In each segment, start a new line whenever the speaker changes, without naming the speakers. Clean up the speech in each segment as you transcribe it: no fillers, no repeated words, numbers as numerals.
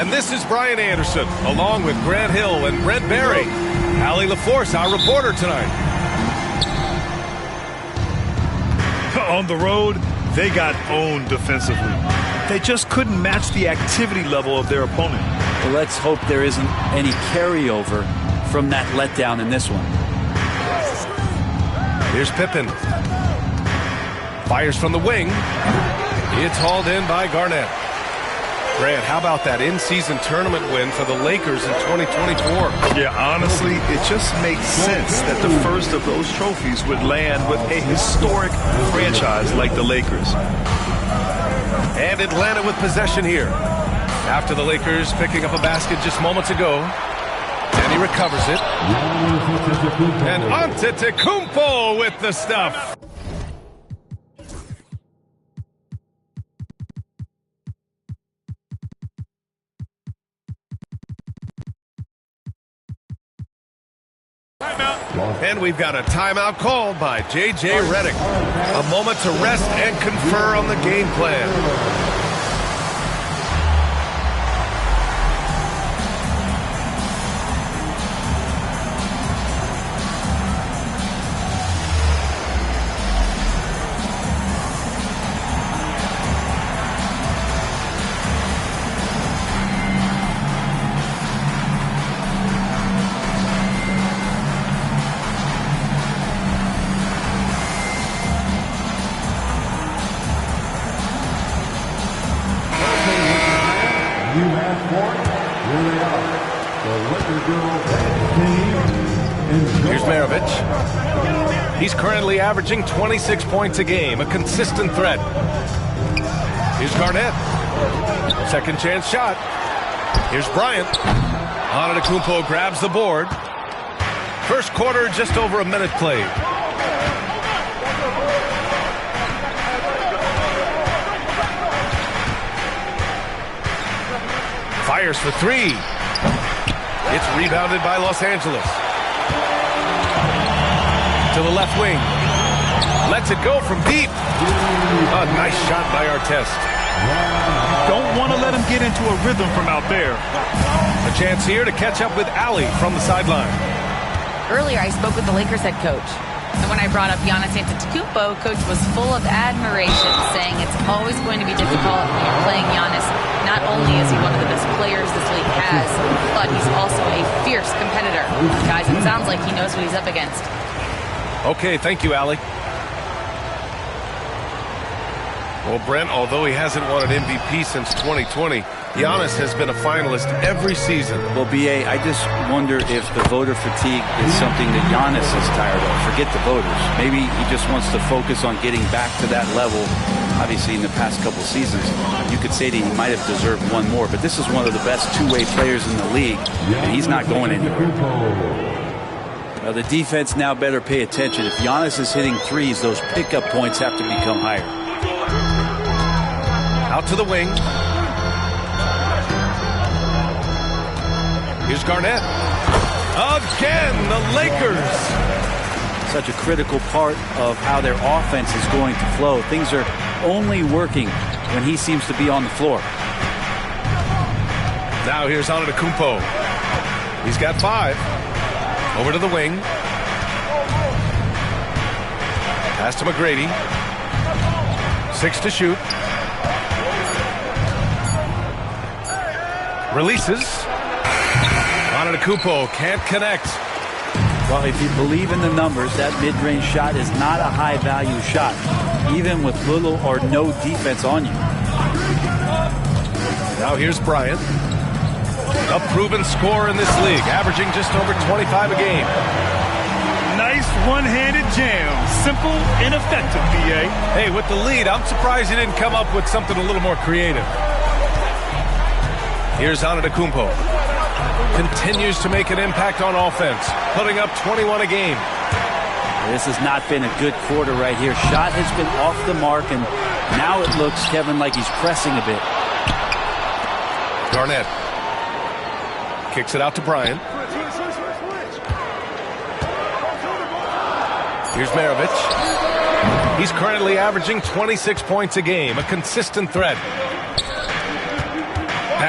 And this is Brian Anderson, along with Grant Hill and Brent Barry. Allie LaForce, our reporter tonight.
On the road, they got owned defensively. They just couldn't match the activity level of their opponent.
Well, let's hope there isn't any carryover from that letdown in this one.
Here's Pippen. Fires from the wing. It's hauled in by Garnett. Grant, how about that in-season tournament win for the Lakers in 2024?
Yeah, honestly, it just makes sense that the first of those trophies would land with a historic franchise like the Lakers.
And Atlanta with possession here. After the Lakers picking up a basket just moments ago. And he recovers it. And Antetokounmpo with the stuff. And we've got a timeout called by J.J. Redick. A moment to rest and confer on the game plan. Here's Maravich. He's currently averaging 26 points a game, a consistent threat. Here's Garnett. Second chance shot. Here's Bryant. Antetokounmpo grabs the board. First quarter, just over a minute played. Fires for three. It's rebounded by Los Angeles. To the left wing. Lets it go from deep. A nice shot by Artest.
Don't want to let him get into a rhythm from out there.
A chance here to catch up with Allie from the sideline.
Earlier, I spoke with the Lakers head coach. And when I brought up Giannis Antetokounmpo, coach was full of admiration, saying it's always going to be difficult when you're playing Giannis. Not only is he one of the best players this league has, but he's also a fierce competitor. Guys, it sounds like he knows what he's up against.
Okay, thank you, Allie. Well, Brent, although he hasn't won an MVP since 2020, Giannis has been a finalist every season.
Well, B.A., I just wonder if the voter fatigue is something that Giannis is tired of. Forget the voters. Maybe he just wants to focus on getting back to that level. Obviously, in the past couple seasons, you could say that he might have deserved one more, but this is one of the best two-way players in the league, and he's not going anywhere. Well, the defense now better pay attention. If Giannis is hitting threes, those pickup points have to become higher.
Out to the wing. Here's Garnett. Again, the Lakers.
Such a critical part of how their offense is going to flow. Things are only working when he seems to be on the floor.
Now here's Antetokounmpo. He's got 5. Over to the wing. Pass to McGrady. 6 to shoot. Releases. Antetokounmpo can't connect.
Well, if you believe in the numbers, that mid-range shot is not a high-value shot, even with little or no defense on you.
Now here's Bryant. A proven scorer in this league, averaging just over 25 a game.
Nice one-handed jam. Simple and effective, B.A.
Hey, with the lead, I'm surprised he didn't come up with something a little more creative. Here's Antetokounmpo. Continues to make an impact on offense, putting up 21 a game.
This has not been a good quarter right here. Shot has been off the mark, and now it looks, Kevin, like he's pressing a bit.
Garnett kicks it out to Bryant. Here's Maravich. He's currently averaging 26 points a game, a consistent threat.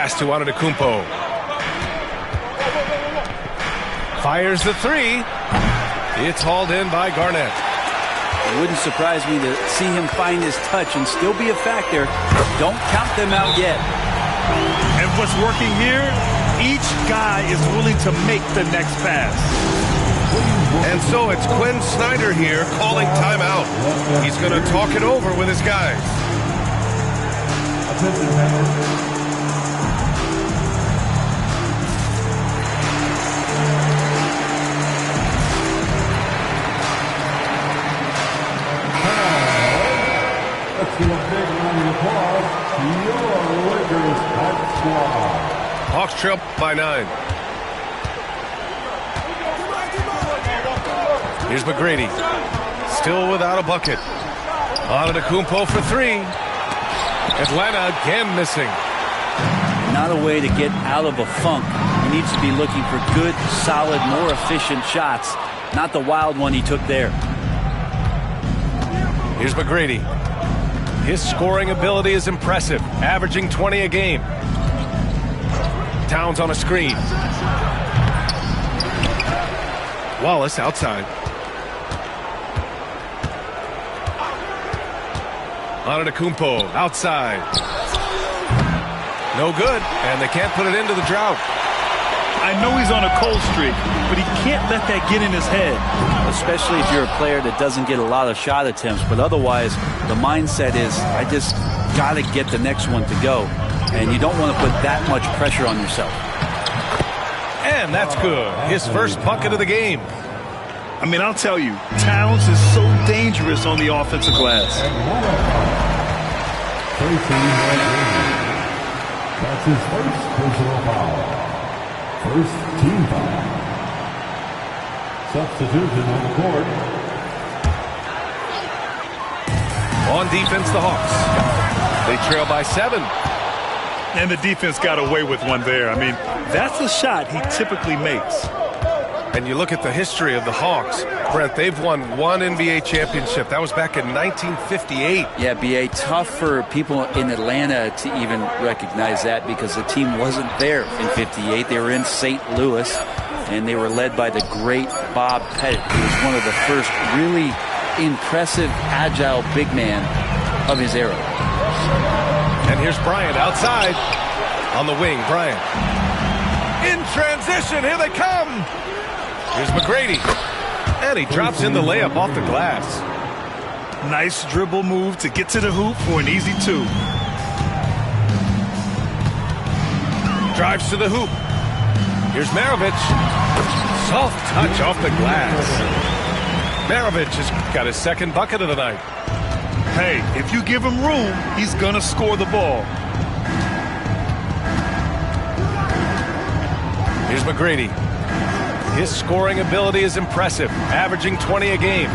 pass to Antetokounmpo. Fires the three. It's hauled in by Garnett.
It wouldn't surprise me to see him find his touch and still be a factor. Don't count them out yet.
And what's working here, each guy is willing to make the next pass.
And so it's Quinn Snyder here calling timeout. He's going to talk it over with his guys.
Let's give a big round of applause to your Lakers Hawks squad.
Hawks trail by 9. Here's McGrady. Still without a bucket. Antetokounmpo for 3. Atlanta again missing.
Not a way to get out of a funk. He needs to be looking for good, solid, more efficient shots. Not the wild one he took there.
Here's McGrady. His scoring ability is impressive, averaging 20 a game. Towns on a screen. Wallace outside. Antetokounmpo outside. No good, and they can't put it into the drought.
I know he's on a cold streak, but he can't let that get in his head.
Especially if you're a player that doesn't get a lot of shot attempts, but otherwise the mindset is, I just got to get the next one to go, and you don't want to put that much pressure on yourself.
And that's good. His first bucket of the game.
I mean, I'll tell you, Towns is so dangerous on the offensive glass.
That's his first personal foul. First team foul. Substitution on the court.
On defense, the Hawks. They trail by 7.
And the defense got away with one there. I mean, that's a shot he typically makes.
And you look at the history of the Hawks, Brent, they've won 1 NBA championship. That was back in 1958.
Yeah, B.A., tough for people in Atlanta to even recognize that because the team wasn't there in 58. They were in St. Louis, and they were led by the great Bob Pettit, who was one of the first really impressive, agile big man of his era.
And here's Bryant outside. On the wing, Bryant. In transition, here they come. Here's McGrady. And he drops in the layup off the glass.
Nice dribble move to get to the hoop for an easy 2.
Drives to the hoop. Here's Maravich. Soft touch off the glass. Maravich has got his second bucket of the night.
Hey, if you give him room, he's going to score the ball.
Here's McGrady. His scoring ability is impressive, averaging 20 a game.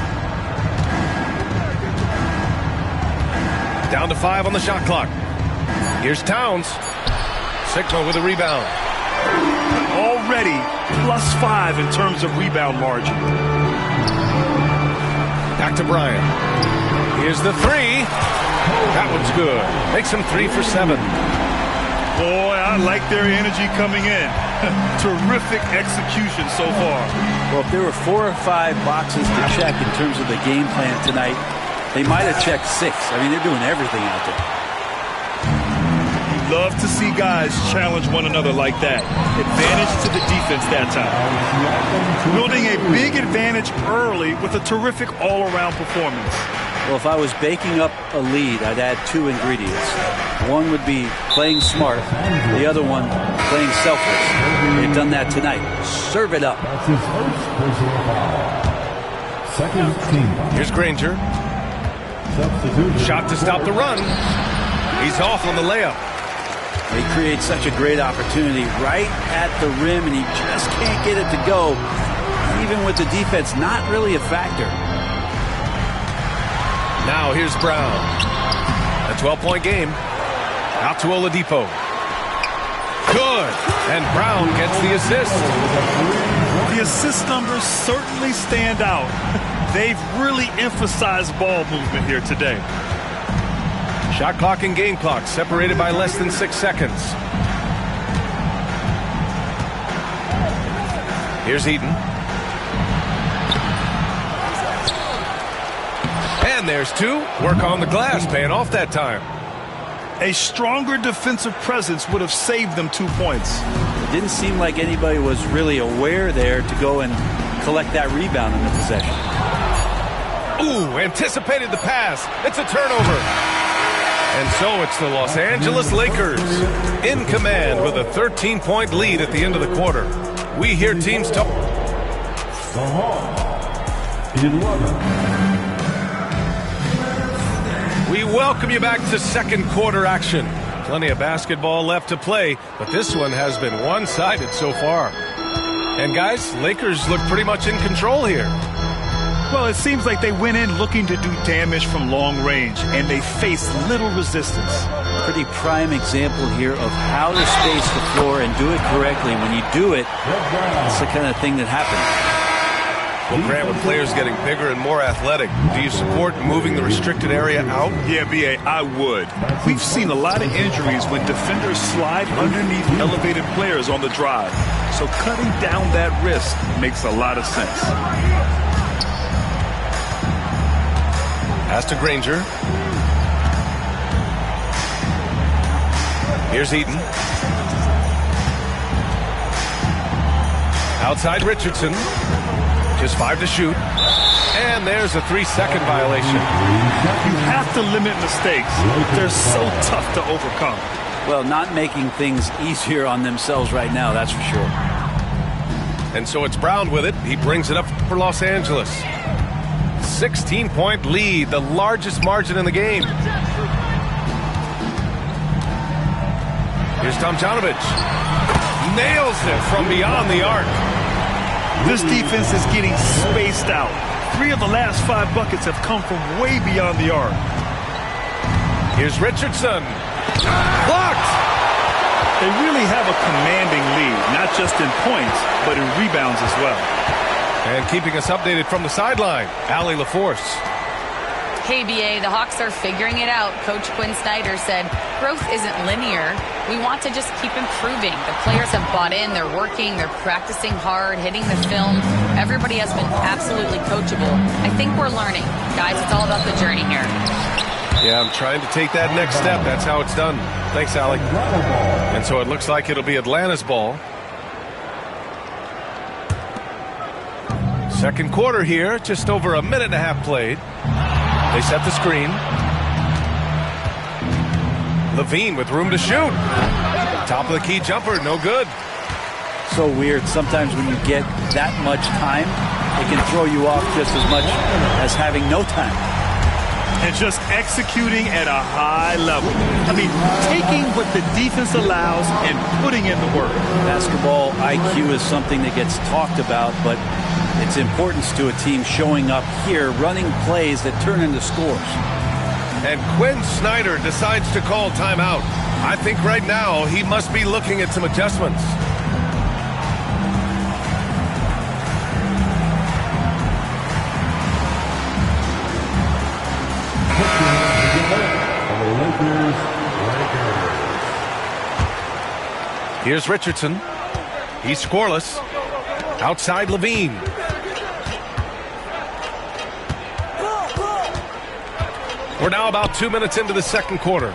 Down to 5 on the shot clock. Here's Towns. Sigma with a rebound.
Already +5 in terms of rebound margin.
Back to Bryant. Here's the 3. That one's good. Makes him 3 for 7.
Boy, I like their energy coming in. Terrific execution so far.
Well, if there were 4 or 5 boxes to check in terms of the game plan tonight, they might have checked 6. I mean, they're doing everything out there.
You love to see guys challenge one another like that. Advantage to the defense that time. Building a big advantage early with a terrific all-around performance.
Well, if I was baking up a lead, I'd add 2 ingredients. One would be playing smart. The other one, playing selfless. They've done that tonight. Serve it up.
That's his first personal foul. Second team foul.
Here's Granger.
Substitution.
Shot to stop the run. He's off on the layup.
He creates such a great opportunity right at the rim, and he just can't get it to go. Even with the defense not really a factor.
Now here's Brown. A 12-point game. Out to Oladipo. Good. And Brown gets the assist.
The assist numbers certainly stand out. They've really emphasized ball movement here today.
Shot clock and game clock separated by less than 6 seconds. Here's Eaton. And there's two. Work on the glass, paying off that time.
A stronger defensive presence would have saved them 2 points.
It didn't seem like anybody was really aware there to go and collect that rebound in the possession.
Ooh, anticipated the pass. It's a turnover. And so it's the Los Angeles Lakers in command with a 13-point lead at the end of the quarter. We hear teams talk.
The Hawks, 11.
We welcome you back to second quarter action. Plenty of basketball left to play, but this one has been one-sided so far. And guys, Lakers look pretty much in control here.
Well, it seems like they went in looking to do damage from long range, and they faced little resistance.
Pretty prime example here of how to space the floor and do it correctly. When you do it, it's the kind of thing that happens.
Well, Grant, with players getting bigger and more athletic, do you support moving the restricted area out?
Yeah, B.A., I would. We've seen a lot of injuries when defenders slide underneath elevated players on the drive. So cutting down that risk makes a lot of sense.
Pass to Granger. Here's Eaton. Outside Richardson. Just 5 to shoot. And there's a 3-second violation.
You have to limit mistakes. They're so tough to overcome.
Well, not making things easier on themselves right now, that's for sure.
And so it's Brown with it. He brings it up for Los Angeles. 16-point lead, the largest margin in the game. Here's Tomjanovich. Nails it from beyond the arc.
This defense is getting spaced out. 3 of the last 5 buckets have come from way beyond the arc.
Here's Richardson. Blocked!
They really have a commanding lead, not just in points, but in rebounds as well.
And keeping us updated from the sideline, Allie LaForce.
Hey, BA, the Hawks are figuring it out. Coach Quinn Snyder said, growth isn't linear. We want to just keep improving. The players have bought in. They're working. They're practicing hard, hitting the film. Everybody has been absolutely coachable. I think we're learning. Guys, it's all about the journey here.
Yeah, I'm trying to take that next step. That's how it's done. Thanks, Allie. And so it looks like it'll be Atlanta's ball. Second quarter here, just over a minute and a half played. They set the screen. Levine with room to shoot. Top of the key jumper, no good.
So weird. Sometimes when you get that much time, it can throw you off just as much as having no time.
And just executing at a high level. I mean, taking what the defense allows and putting in the work.
Basketball IQ is something that gets talked about, but its importance to a team showing up here, running plays that turn into scores.
And Quinn Snyder decides to call timeout. I think right now he must be looking at some adjustments. Here's Richardson. He's scoreless. Outside Levine. We're now about 2 minutes into the second quarter.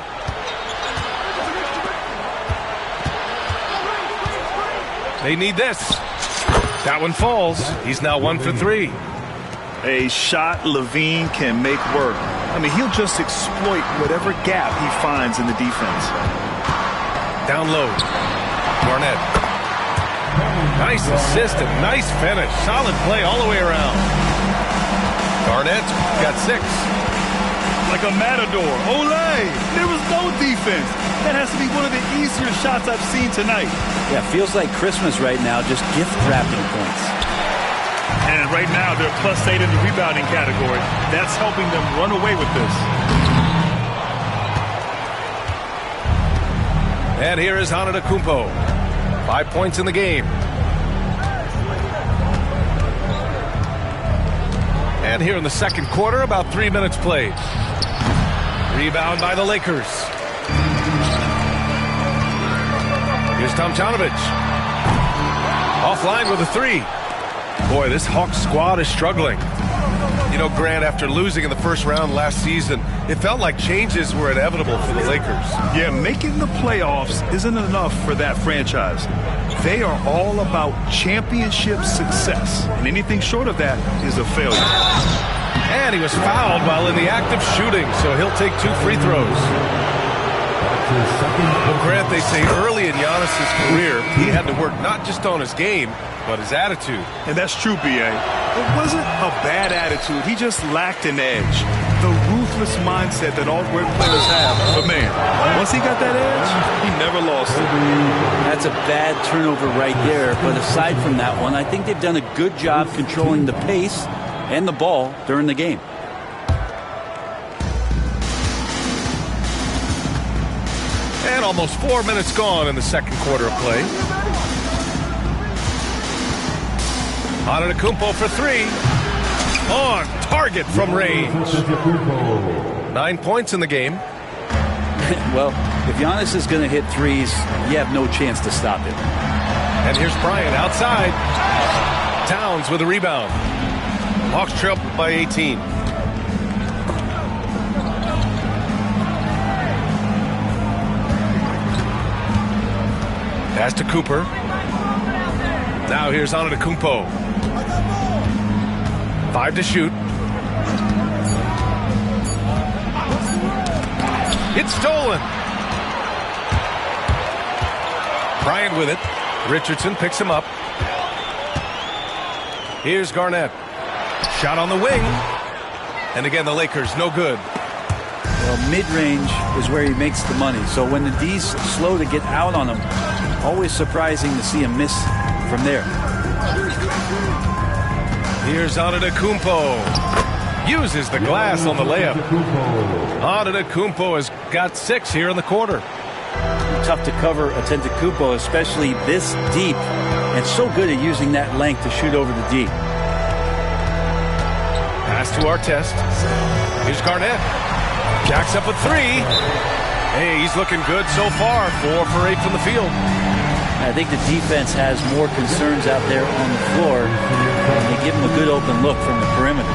They need this. That one falls. He's now 1 for 3.
A shot Levine can make work. I mean, he'll just exploit whatever gap he finds in the defense.
Down low. Garnett. Nice assist and nice finish. Solid play all the way around. Garnett got 6.
Like a matador. Olay! There was no defense. That has to be one of the easier shots I've seen tonight.
Yeah, feels like Christmas right now, just gift wrapping points.
And right now, they're +8 in the rebounding category. That's helping them run away with this.
And here is Antetokounmpo. 5 points in the game. And here in the second quarter, about 3 minutes played. Rebound by the Lakers. Here's Tomjanovich. Offline with a 3. Boy, this Hawks squad is struggling. You know, Grant, after losing in the first round last season, it felt like changes were inevitable for the Lakers.
Yeah, making the playoffs isn't enough for that franchise. They are all about championship success, and anything short of that is a failure.
And he was fouled while in the act of shooting, so he'll take 2 free throws. Well, Grant, they say early in Giannis's career, he had to work not just on his game, but his attitude.
And that's true, B.A. It wasn't a bad attitude. He just lacked an edge. The ruthless mindset that all great players have. But, man, once he got that edge, he never lost it.
That's a bad turnover right there. But aside from that one, I think they've done a good job controlling the pace and the ball during the game.
And almost 4 minutes gone in the second quarter of play. Antetokounmpo for 3. On target from range. 9 points in the game.
Well, if Giannis is going to hit threes, you have no chance to stop him.
And here's Bryant outside. Towns with a rebound. Hawks trail by 18. Pass to Cooper. Now here's Antetokounmpo. 5 to shoot. It's stolen. Bryant with it. Richardson picks him up. Here's Garnett. Shot on the wing. And again, the Lakers, no good.
Well, mid-range is where he makes the money. So when the D's slow to get out on him, always surprising to see him miss from there.
Here's Antetokounmpo. Uses the glass on the layup. Antetokounmpo has got 6 here in the quarter.
Tough to cover Antetokounmpo, especially this deep, and so good at using that length to shoot over the D.
Pass to Artest. Here's Garnett. Jacks up a 3. Hey, he's looking good so far. 4 for 8 from the field.
I think the defense has more concerns out there on the floor. They give him a good open look from the perimeter.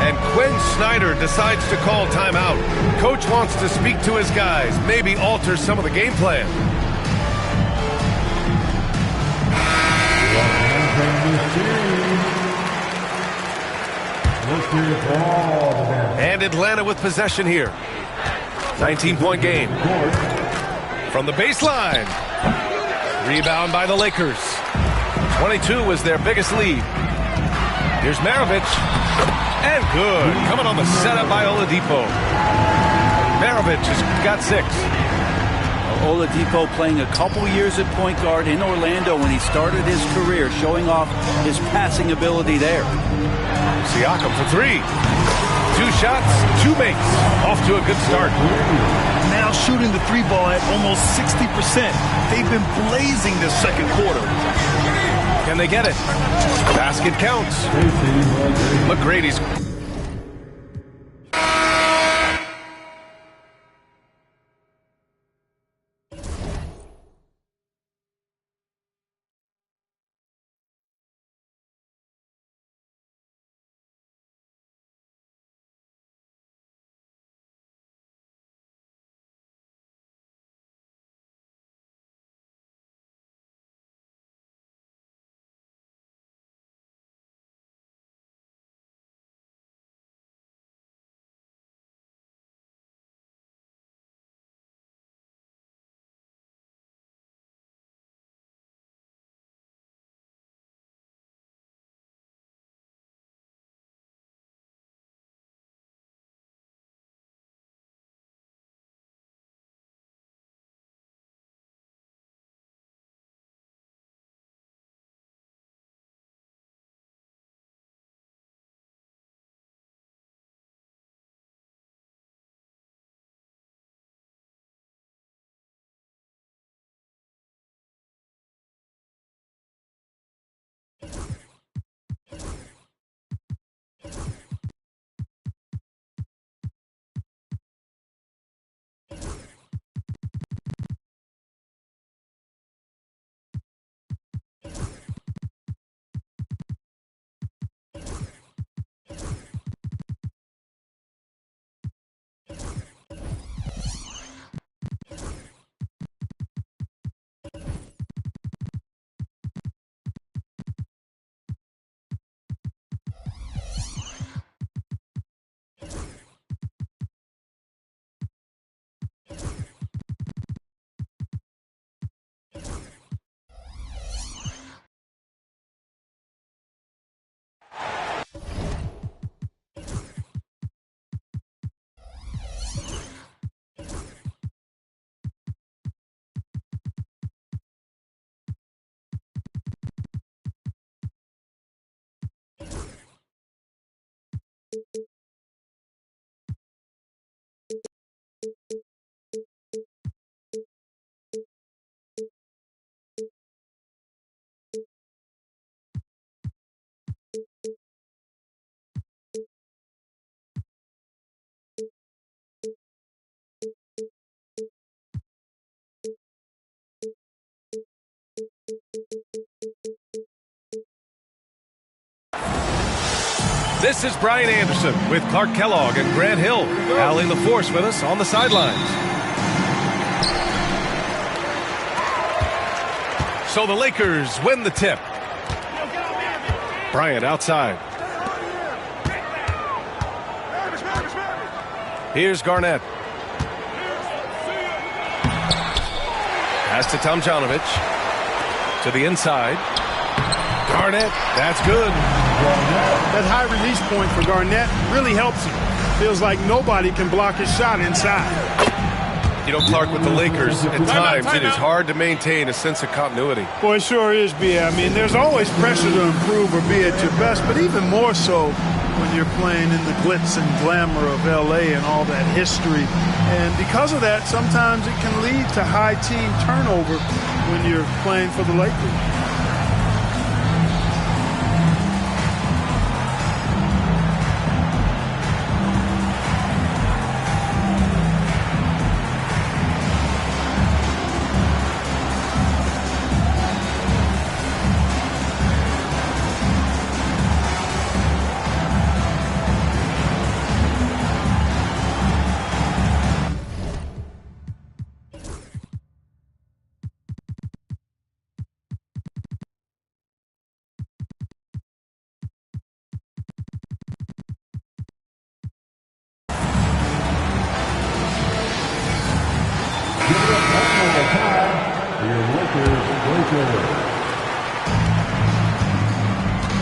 And Quinn Snyder decides to call timeout. Coach wants to speak to his guys, maybe alter some of the game plan. And Atlanta with possession here. 19-point game. From the baseline. Rebound by the Lakers. 22 was their biggest lead. Here's Maravich. And good. Coming on the setup by Oladipo. Maravich has got 6.
Oladipo playing a couple years at point guard in Orlando when he started his career, showing off his passing ability there.
Siakam for 3. 2 shots, 2 makes. Off to a good start.
Now shooting the 3 ball at almost 60%. They've been blazing this second quarter.
Can they get it? Basket counts. McGrady's This is Brian Anderson with Clark Kellogg and Grant Hill. Allie LaForce with us on the sidelines. So the Lakers win the tip. Bryant outside. Here's Garnett. Pass to Tomjanovich. To the inside. Garnett, that's good.
That high release point for Garnett really helps him. Feels like nobody can block his shot inside.
You know, Clark, with the Lakers, at times it is hard to maintain a sense of continuity.
Boy, it sure is, B.A. I mean, there's always pressure to improve or be at your best, but even more so when you're playing in the glitz and glamour of L.A. and all that history. And because of that, sometimes it can lead to high team turnover when you're playing for the Lakers.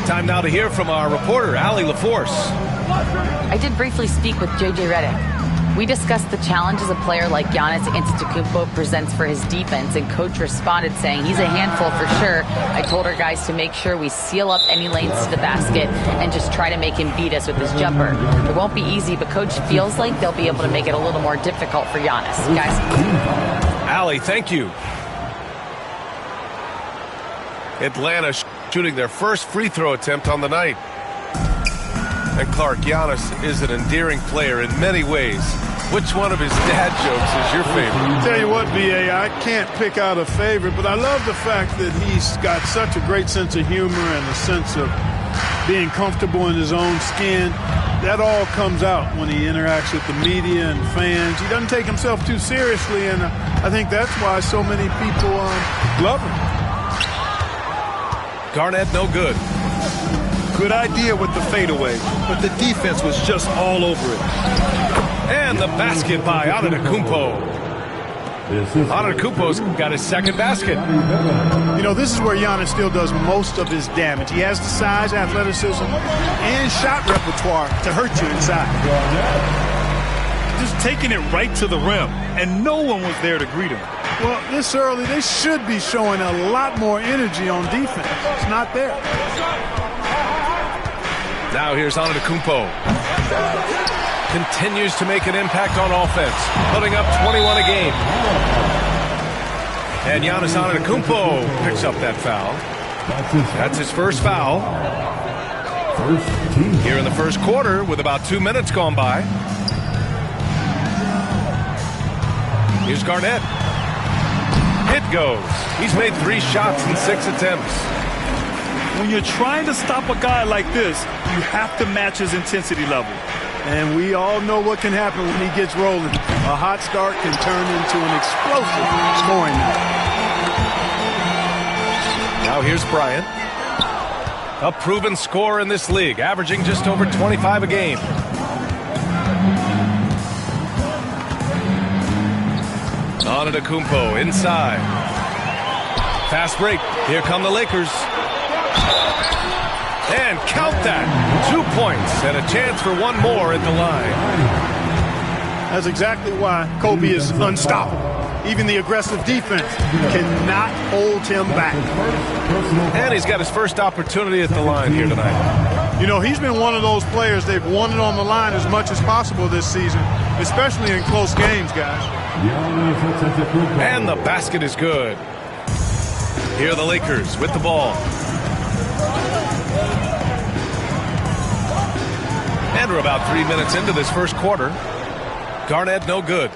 Time now to hear from our reporter, Allie LaForce.
I did briefly speak with J.J. Redick. We discussed the challenges a player like Giannis Antetokounmpo presents for his defense, and Coach responded saying he's a handful for sure. I told our guys to make sure we seal up any lanes to the basket and just try to make him beat us with his jumper. It won't be easy, but Coach feels like they'll be able to make it a little more difficult for Giannis. Guys.
Allie, thank you. Atlanta shooting their first free throw attempt on the night. And Clark, Giannis is an endearing player in many ways. Which one of his dad jokes is your favorite?
Tell you what, B.A., I can't pick out a favorite, but I love the fact that he's got such a great sense of humor and a sense of being comfortable in his own skin. That all comes out when he interacts with the media and fans. He doesn't take himself too seriously, and I think that's why so many people love him.
Garnett, no good.
Good idea with the fadeaway, but the defense was just all over it.
And the basket by Antetokounmpo. Antetokounmpo's got his second basket.
You know, this is where Giannis still does most of his damage. He has the size, athleticism, and shot repertoire to hurt you inside.
Just taking it right to the rim, and no one was there to greet him.
Well, this early, they should be showing a lot more energy on defense. It's not there.
Now here's Antetokounmpo. Continues to make an impact on offense, putting up 21 a game. And Giannis Antetokounmpo picks up that foul. That's his first foul. Here in the first quarter with about 2 minutes gone by. Here's Garnett. It goes. He's made 3 shots in 6 attempts.
When you're trying to stop a guy like this, you have to match his intensity level.
And we all know what can happen when he gets rolling. A hot start can turn into an explosive scoring night.
Now here's Bryant. A proven scorer in this league, averaging just over 25 a game. Antetokounmpo inside. Fast break. Here come the Lakers. And count that. 2 points and a chance for one more at the line.
That's exactly why Kobe is unstoppable. Even the aggressive defense cannot hold him back.
And he's got his first opportunity at the line here tonight.
You know, he's been one of those players they've wanted on the line as much as possible this season, especially in close games, guys.
And the basket is good. Here are the Lakers with the ball. And we're about 3 minutes into this first quarter. Garnett, no good.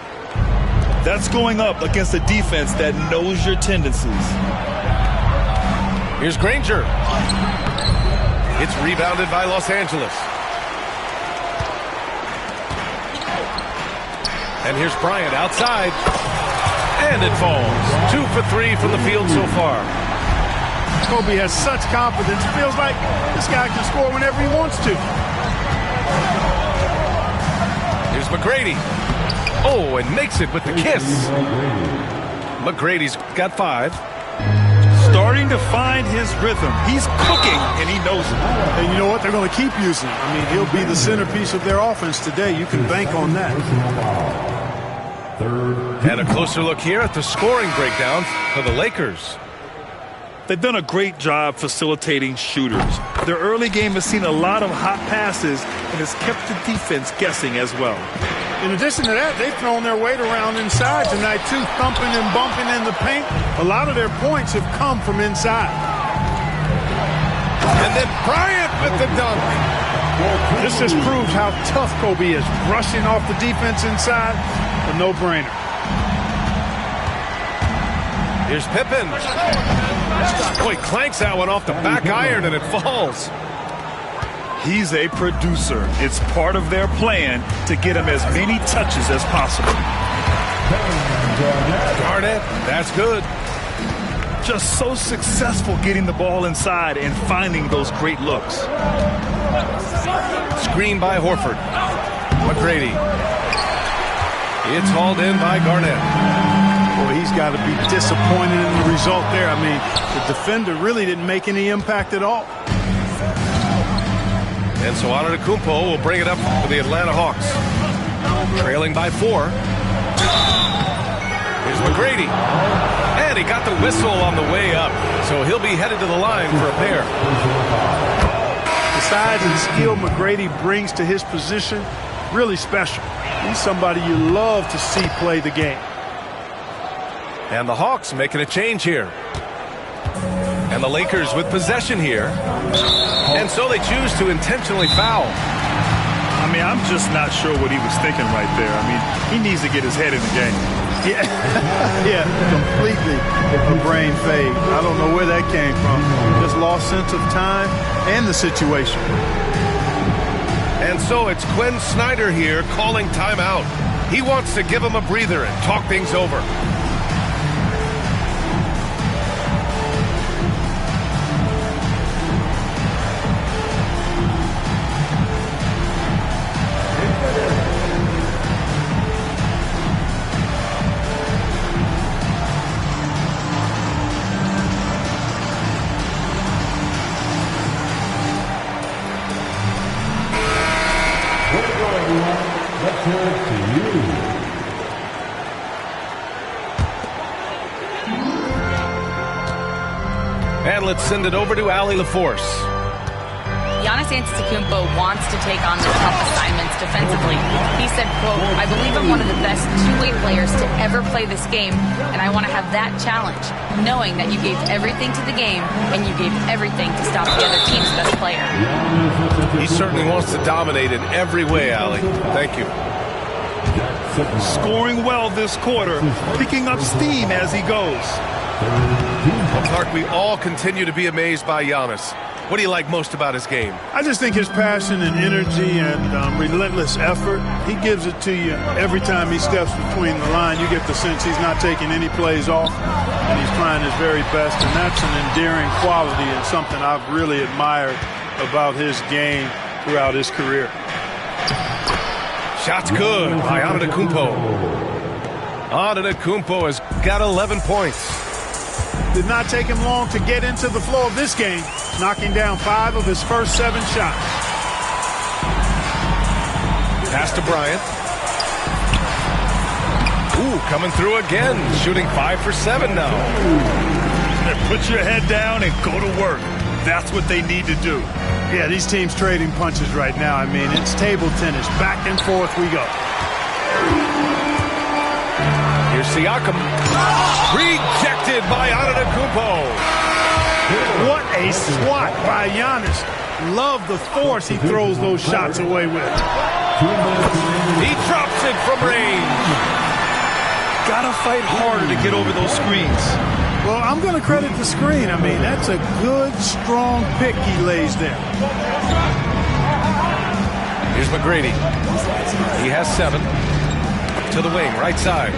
That's going up against a defense that knows your tendencies.
Here's Granger. It's rebounded by Los Angeles. And here's Bryant outside. And it falls. 2 for 3 from the field so far.
Kobe has such confidence. It feels like this guy can score whenever he wants to.
Here's McGrady. Oh, and makes it with the kiss. McGrady's got 5.
Starting to find his rhythm. He's cooking, and he knows it.
And you know what? They're going to keep using him. I mean, he'll be the centerpiece of their offense today. You can bank on that.
And a closer look here at the scoring breakdown for the Lakers.
They've done a great job facilitating shooters. Their early game has seen a lot of hot passes and has kept the defense guessing as well.
In addition to that, they've thrown their weight around inside tonight, too, thumping and bumping in the paint. A lot of their points have come from inside.
And then Bryant with the dunk.
This just proves how tough Kobe is. Rushing off the defense inside, a no-brainer.
Here's Pippen. Boy, clanks that one off the back iron and it falls.
He's a producer. It's part of their plan to get him as many touches as possible.
Garnett, that's good.
Just so successful getting the ball inside and finding those great looks.
Screen by Horford. McGrady. It's hauled in by Garnett.
Boy, he's got to be disappointed in the result there. I mean, the defender really didn't make any impact at all.
And so Antetokounmpo will bring it up for the Atlanta Hawks. Trailing by 4. Here's McGrady. And he got the whistle on the way up. So he'll be headed to the line for a pair.
The size and skill McGrady brings to his position, really special. He's somebody you love to see play the game.
And the Hawks making a change here. And the Lakers with possession here. And so they choose to intentionally foul.
I mean, I'm just not sure what he was thinking right there. I mean, he needs to get his head in the game.
Yeah, completely a brain fade. I don't know where that came from. Just lost sense of time and the situation.
And so it's Quinn Snyder here calling timeout. He wants to give him a breather and talk things over. And let's send it over to Allie LaForce.
Giannis Antetokounmpo wants to take on the tough assignments defensively. He said, quote, "I believe I'm one of the best two-way players to ever play this game, and I want to have that challenge, knowing that you gave everything to the game and you gave everything to stop the other team's best player."
He certainly wants to dominate in every way, Allie. Thank you.
Scoring well this quarter, picking up steam as he goes.
Well, Clark, we all continue to be amazed by Giannis. What do you like most about his game?
I just think his passion and energy and relentless effort, he gives it to you every time he steps between the line. You get the sense he's not taking any plays off, and he's trying his very best, and that's an endearing quality and something I've really admired about his game throughout his career.
Shot's good by Antetokounmpo. Antetokounmpo has got 11 points.
Did not take him long to get into the flow of this game, knocking down 5 of his first 7 shots.
Pass to Bryant. Ooh, coming through again, shooting 5 for 7 now.
Put your head down and go to work. That's what they need to do.
Yeah, these teams trading punches right now. I mean, it's table tennis. Back and forth we go.
Here's Siakam. Rejected by Antetokounmpo.
What a swat by Giannis. Love the force he throws those shots away with.
He drops it from range.
Gotta fight harder to get over those screens.
Well, I'm going to credit the screen. I mean, that's a good, strong pick he lays there.
Here's McGrady. He has 7. to the wing, right side.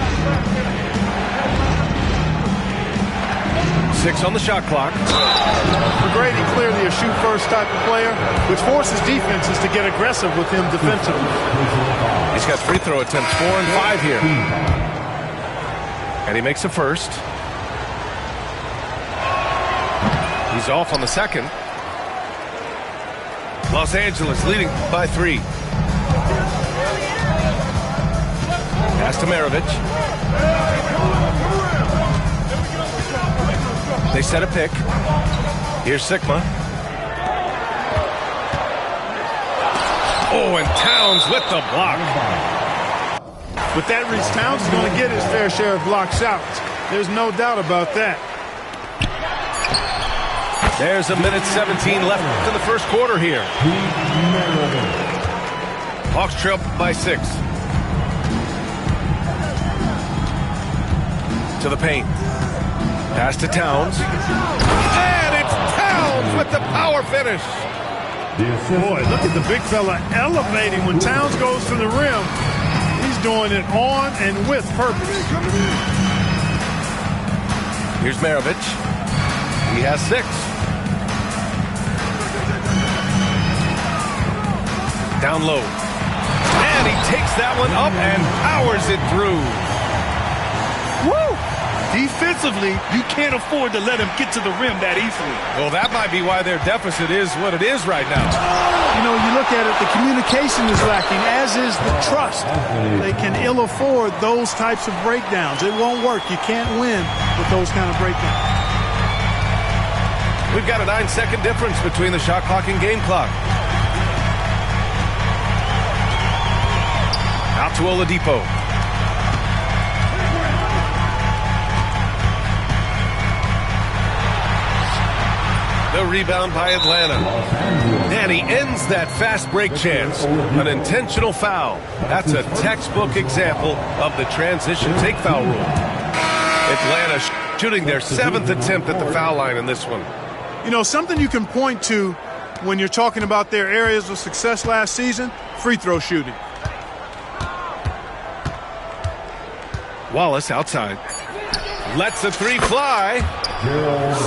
6 on the shot clock.
McGrady clearly a shoot-first type of player, which forces defenses to get aggressive with him defensively.
He's got free throw attempts 4 and 5 here. And he makes the first. He's off on the second. Los Angeles leading by 3. Pass to Maravich. They set a pick. Here's Sigma. Oh, and Towns with the block.
With that reach, Towns is going to get his fair share of block shots. There's no doubt about that.
There's a minute 17 left in the first quarter here. Hawks trail by 6. To the paint. Pass to Towns. And it's Towns with the power finish.
Boy, look at the big fella elevating when Towns goes to the rim. He's doing it on and with purpose.
Here's Maravich. He has 6. Down low. And he takes that one up and powers it through.
Woo! Defensively, you can't afford to let him get to the rim that easily.
Well, that might be why their deficit is what it is right now.
You know, you look at it, the communication is lacking, as is the trust. They can ill afford those types of breakdowns. It won't work. You can't win with those kind of breakdowns.
We've got a 9-second difference between the shot clock and game clock. Out to Oladipo. The rebound by Atlanta. And he ends that fast break chance. An intentional foul. That's a textbook example of the transition take foul rule. Atlanta shooting their 7th attempt at the foul line in this one.
You know, something you can point to when you're talking about their areas of success last season, free throw shooting.
Wallace outside. Lets the 3 fly.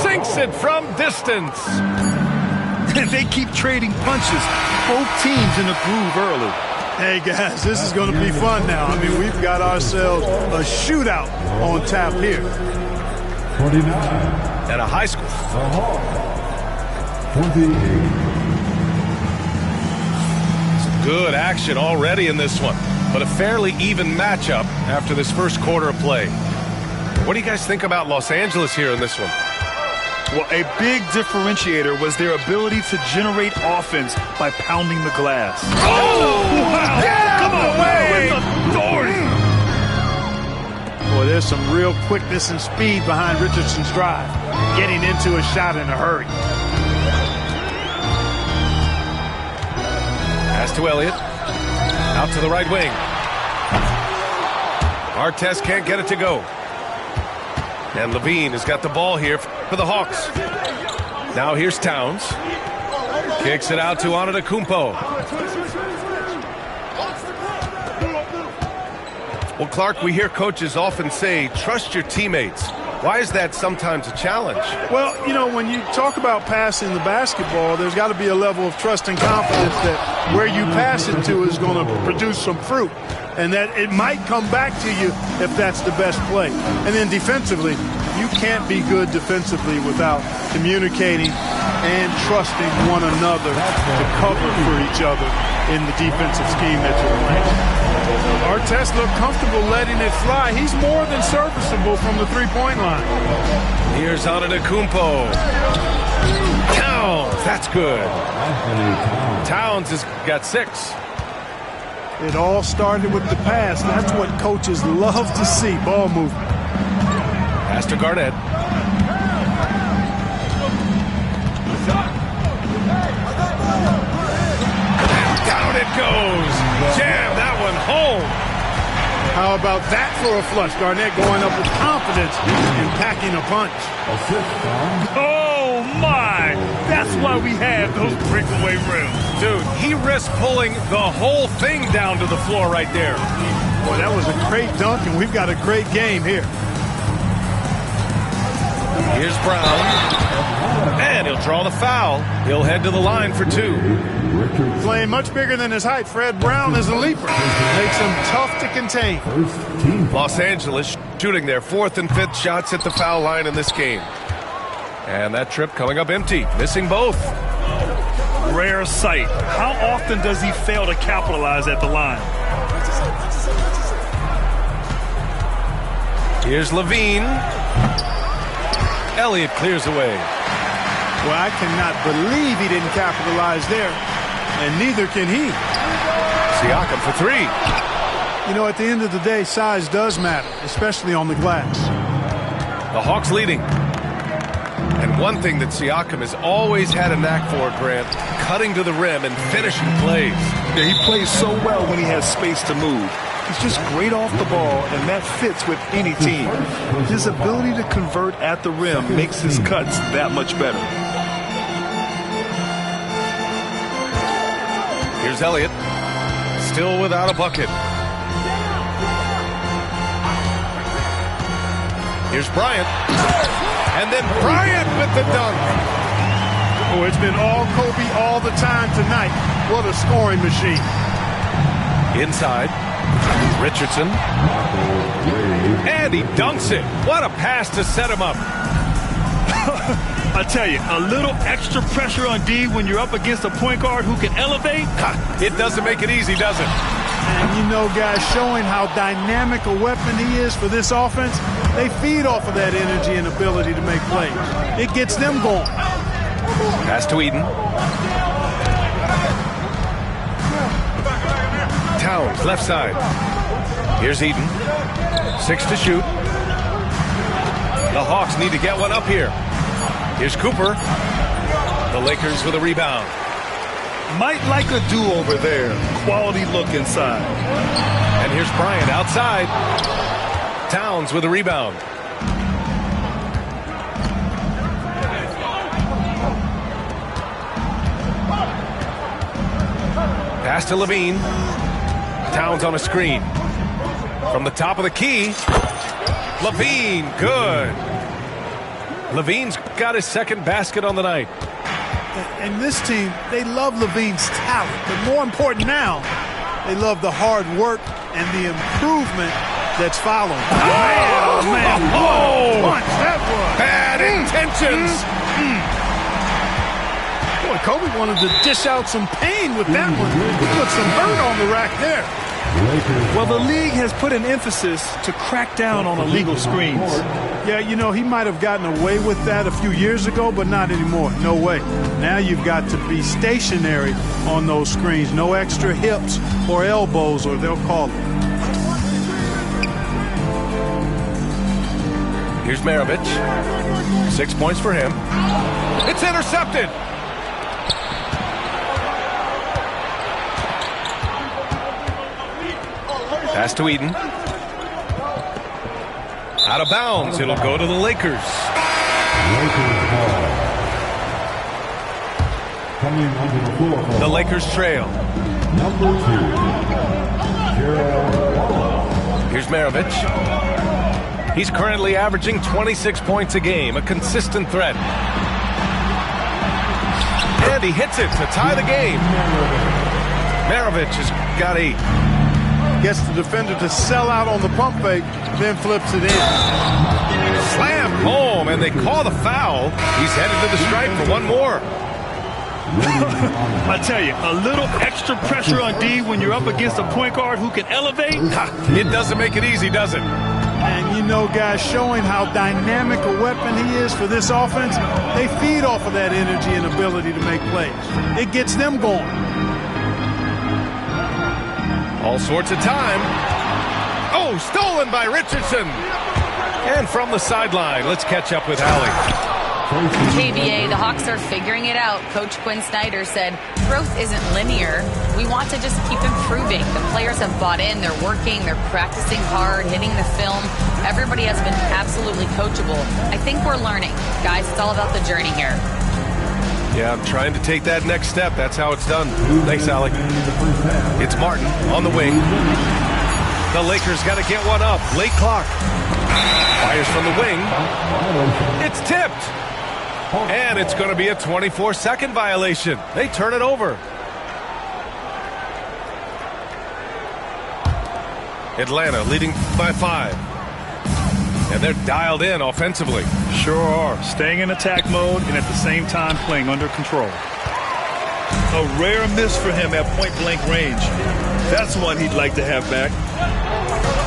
Sinks it from distance.
And they keep trading punches. Both teams in a groove early.
Hey, guys, this is going to be fun now. I mean, we've got ourselves a shootout on tap here.
29.
At a high school.
28.
Good action already in this one. But a fairly even matchup after this first quarter of play. What do you guys think about Los Angeles here in this one?
Well, a big differentiator was their ability to generate offense by pounding the glass.
Oh! Wow. Get out of the way!
With authority!
Boy, there's some real quickness and speed behind Richardson's drive. Getting into a shot in a hurry.
Pass to Elliott. Out to the right wing. Artest can't get it to go. And Levine has got the ball here for the Hawks. Now here's Towns. Kicks it out to Antetokounmpo. Well, Clark, we hear coaches often say, trust your teammates. Why is that sometimes a challenge?
Well, you know, when you talk about passing the basketball, there's got to be a level of trust and confidence that where you pass it to is going to produce some fruit. And that it might come back to you if that's the best play. And then defensively, you can't be good defensively without communicating and trusting one another to cover for each other in the defensive scheme that you're playing. Artest looked comfortable letting it fly. He's more than serviceable from the three-point line.
Here's Antetokounmpo. Towns, that's good. Towns has got 6.
It all started with the pass. That's what coaches love to see, ball movement.
Pass to Garnett. And down it goes. Jam that one home.
How about that for a flush? Garnett going up with confidence and packing a punch.
Oh, my! That's why we have those breakaway rims.
Dude, he risked pulling the whole thing down to the floor right there.
Boy, that was a great dunk, and we've got a great game here.
Here's Brown. And he'll draw the foul. He'll head to the line for 2.
Playing much bigger than his height, Fred Brown is a leaper. Makes him tough to contain.
Los Angeles shooting their 4th and 5th shots at the foul line in this game. And that trip coming up empty, missing both.
Rare sight. How often does he fail to capitalize at the line?
Here's Levine. Elliott clears away.
Well, I cannot believe he didn't capitalize there, and neither can he.
Siakam for 3.
You know, at the end of the day, size does matter, especially on the glass.
The Hawks leading. And one thing that Siakam has always had a knack for, Grant, cutting to the rim and finishing plays.
Yeah, he plays so well when he has space to move. He's just great off the ball, and that fits with any team. His ability to convert at the rim makes his cuts that much better.
Here's Elliott, still without a bucket. Here's Bryant. And then Bryant with the dunk.
Oh, it's been all Kobe all the time tonight. What a scoring machine.
Inside. Richardson. And he dunks it. What a pass to set him up.
I tell you, a little extra pressure on D when you're up against a point guard who can elevate.
It doesn't make it easy, does it?
And you know, guys, showing how dynamic a weapon he is for this offense, they feed off of that energy and ability to make plays. It gets them going.
Pass to Eden. Towns, left side. Here's Eden. 6 to shoot. The Hawks need to get one up here. Here's Cooper. The Lakers with a rebound.
Might like a do-over there. Quality look inside.
And here's Bryant outside. Towns with a rebound. Pass to Levine. Towns on a screen. From the top of the key. Levine, good. Levine's got his 2nd basket on the night.
And this team, they love Levine's talent. But more important now, they love the hard work and the improvement that's following.
Oh,
man.
Oh,
Punch, that was.
bad intentions.
Boy, Kobe wanted to dish out some pain with that one. He put some hurt on the rack there.
Well, the league has put an emphasis to crack down on illegal screens.
Yeah, you know, he might have gotten away with that a few years ago, but not anymore. No way. Now you've got to be stationary on those screens. No extra hips or elbows, or they'll call it.
Here's Maravich. 6 points for him. It's intercepted. Pass to Eden. Out of bounds. It'll go to the Lakers.
Coming onto the floor.
The Lakers trail.
Number 2, Gerald Wallace.
Here's Maravich. He's currently averaging 26 points a game, a consistent threat. And he hits it to tie the game. Maravich has got 8.
Gets the defender to sell out on the pump fake, then flips it in.
Slam home, and they call the foul. He's headed to the stripe for one more.
I tell you, a little extra pressure on D when you're up against a point guard who can elevate.
It doesn't make it easy, does it?
And you know, guys, showing how dynamic a weapon he is for this offense, they feed off of that energy and ability to make plays. It gets them going.
All sorts of time. Oh, stolen by Richardson. And from the sideline, let's catch up with Allie.
KBA, the Hawks are figuring it out. Coach Quinn Snyder said, growth isn't linear. We want to just keep improving. The players have bought in. They're working. They're practicing hard, hitting the film. Everybody has been absolutely coachable. I think we're learning. Guys, it's all about the journey here.
Yeah, I'm trying to take that next step. That's how it's done. Thanks, Allie. It's Martin on the wing. The Lakers got to get one up. Late clock. Fires from the wing. It's tipped. And it's going to be a 24-second violation. They turn it over. Atlanta leading by 5. And they're dialed in offensively.
Sure are. Staying in attack mode and at the same time playing under control. A rare miss for him at point-blank range. That's one he'd like to have back.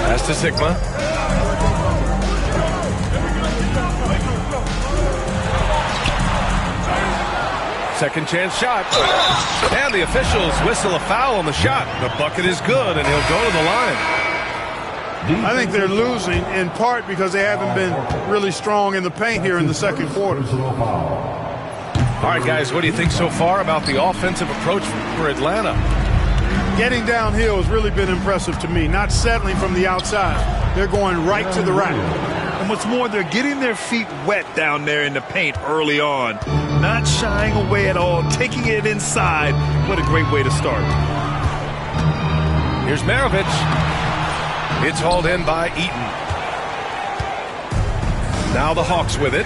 Pass to Sigma. Second chance shot. And the officials whistle a foul on the shot. The bucket is good, and he'll go to the line.
I think they're losing in part because they haven't been really strong in the paint here in the second quarter.
All right, guys, what do you think so far about the offensive approach for Atlanta?
Getting downhill has really been impressive to me, not settling from the outside. They're going right to the rack.
And what's more, they're getting their feet wet down there in the paint early on. Not shying away at all, taking it inside. What a great way to start.
Here's Maravich. It's hauled in by Eaton. Now the Hawks with it.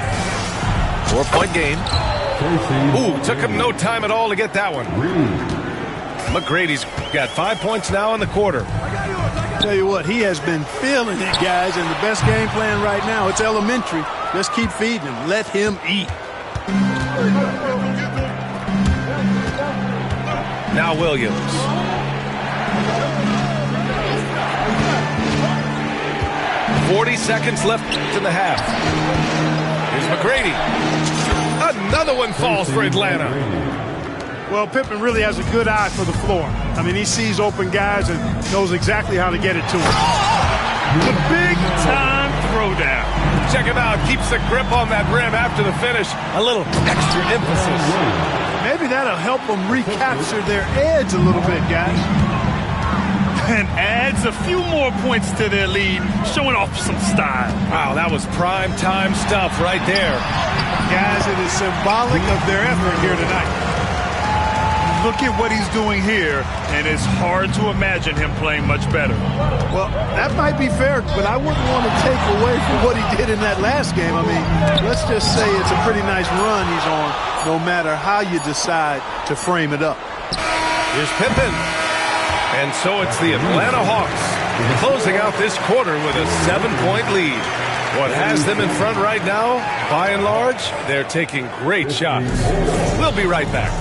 4-point game. Ooh, took him no time at all to get that one. McGrady's got 5 points now in the quarter.
Tell you what, he has been feeling it, guys, and the best game plan right now, it's elementary. Just keep feeding him. Let him eat.
Now Williams. "40 seconds left in the half. Here's McGrady. Another one falls for Atlanta.
Well, Pippen really has a good eye for the floor. I mean, he sees open guys and knows exactly how to get it to them.
The big-time throwdown.
Check him out. Keeps the grip on that rim after the finish. A little extra emphasis.
Maybe that'll help them recapture their edge a little bit, guys.
And adds a few more points to their lead, showing off some style.
Wow, that was prime time stuff right there.
Guys, it is symbolic of their effort here tonight.
Look at what he's doing here, and it's hard to imagine him playing much better.
Well, that might be fair, but I wouldn't want to take away from what he did in that last game. I mean, let's just say it's a pretty nice run he's on, no matter how you decide to frame it up.
Here's Pippen. And so it's the Atlanta Hawks closing out this quarter with a 7-point lead. What has them in front right now, by and large, they're taking great shots. We'll be right back.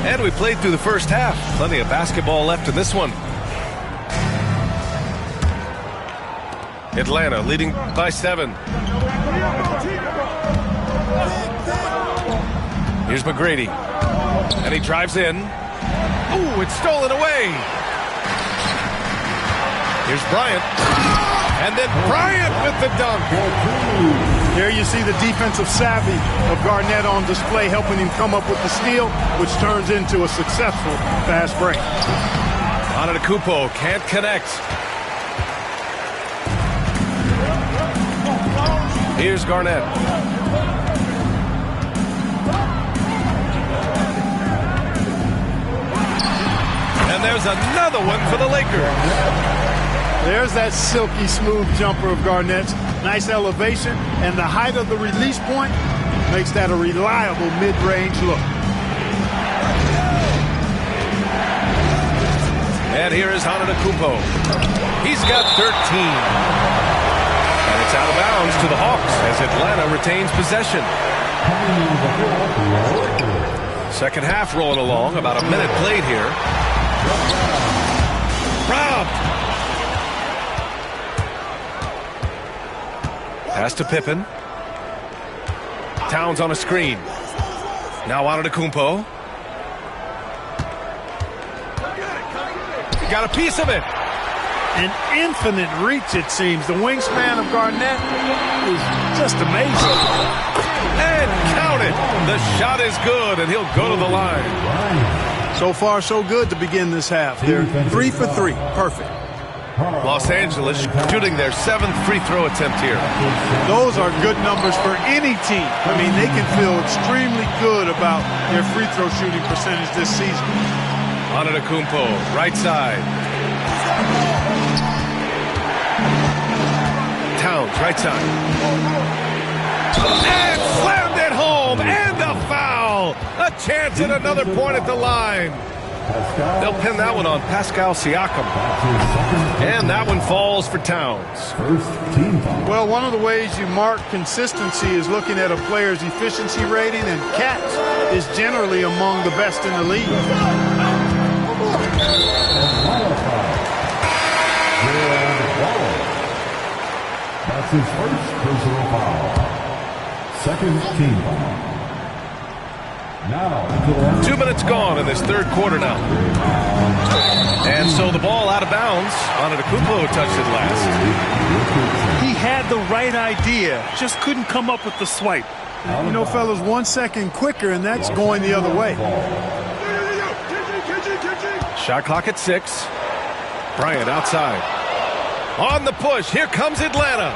And we played through the first half. Plenty of basketball left in this one. Atlanta leading by 7. Here's McGrady. And he drives in. Ooh, it's stolen away. Here's Bryant. And then Bryant with the dunk.
There you see the defensive savvy of Garnett on display, helping him come up with the steal, which turns into a successful fast break.
Antetokounmpo can't connect. Here's Garnett. And there's another one for the Lakers.
There's that silky smooth jumper of Garnett's. Nice elevation, and the height of the release point makes that a reliable mid-range look.
And here is Antetokounmpo. He's got 13. And it's out of bounds to the Hawks as Atlanta retains possession. Second half rolling along, about a minute played here. Robbed. Pass to Pippen. Towns on a screen. Now Antetokounmpo. He got a piece of it.
An infinite reach, it seems. The wingspan of Garnett is just amazing.
And count it. The shot is good, and he'll go to the line.
So far, so good to begin this half. They're 3 for 3. Perfect.
Los Angeles shooting their 7th free throw attempt here.
Those are good numbers for any team. I mean, they can feel extremely good about their free throw shooting percentage this season.
Antetokounmpo, right side. Towns, right side. And slammed it home, and a foul. A chance at another point at the line. They'll pin that one on Pascal Siakam. And that one falls for Towns.
Well, one of the ways you mark consistency is looking at a player's efficiency rating, and Cat is generally among the best in the league.
That's his first personal foul. Second team foul. Now,
2 minutes gone in this third quarter now. And so the ball out of bounds. Antetokounmpo touched it last.
He had the right idea, just couldn't come up with the swipe.
You know, fellas, 1 second quicker, and that's going the other way.
Shot clock at 6. Bryant outside. On the push. Here comes Atlanta.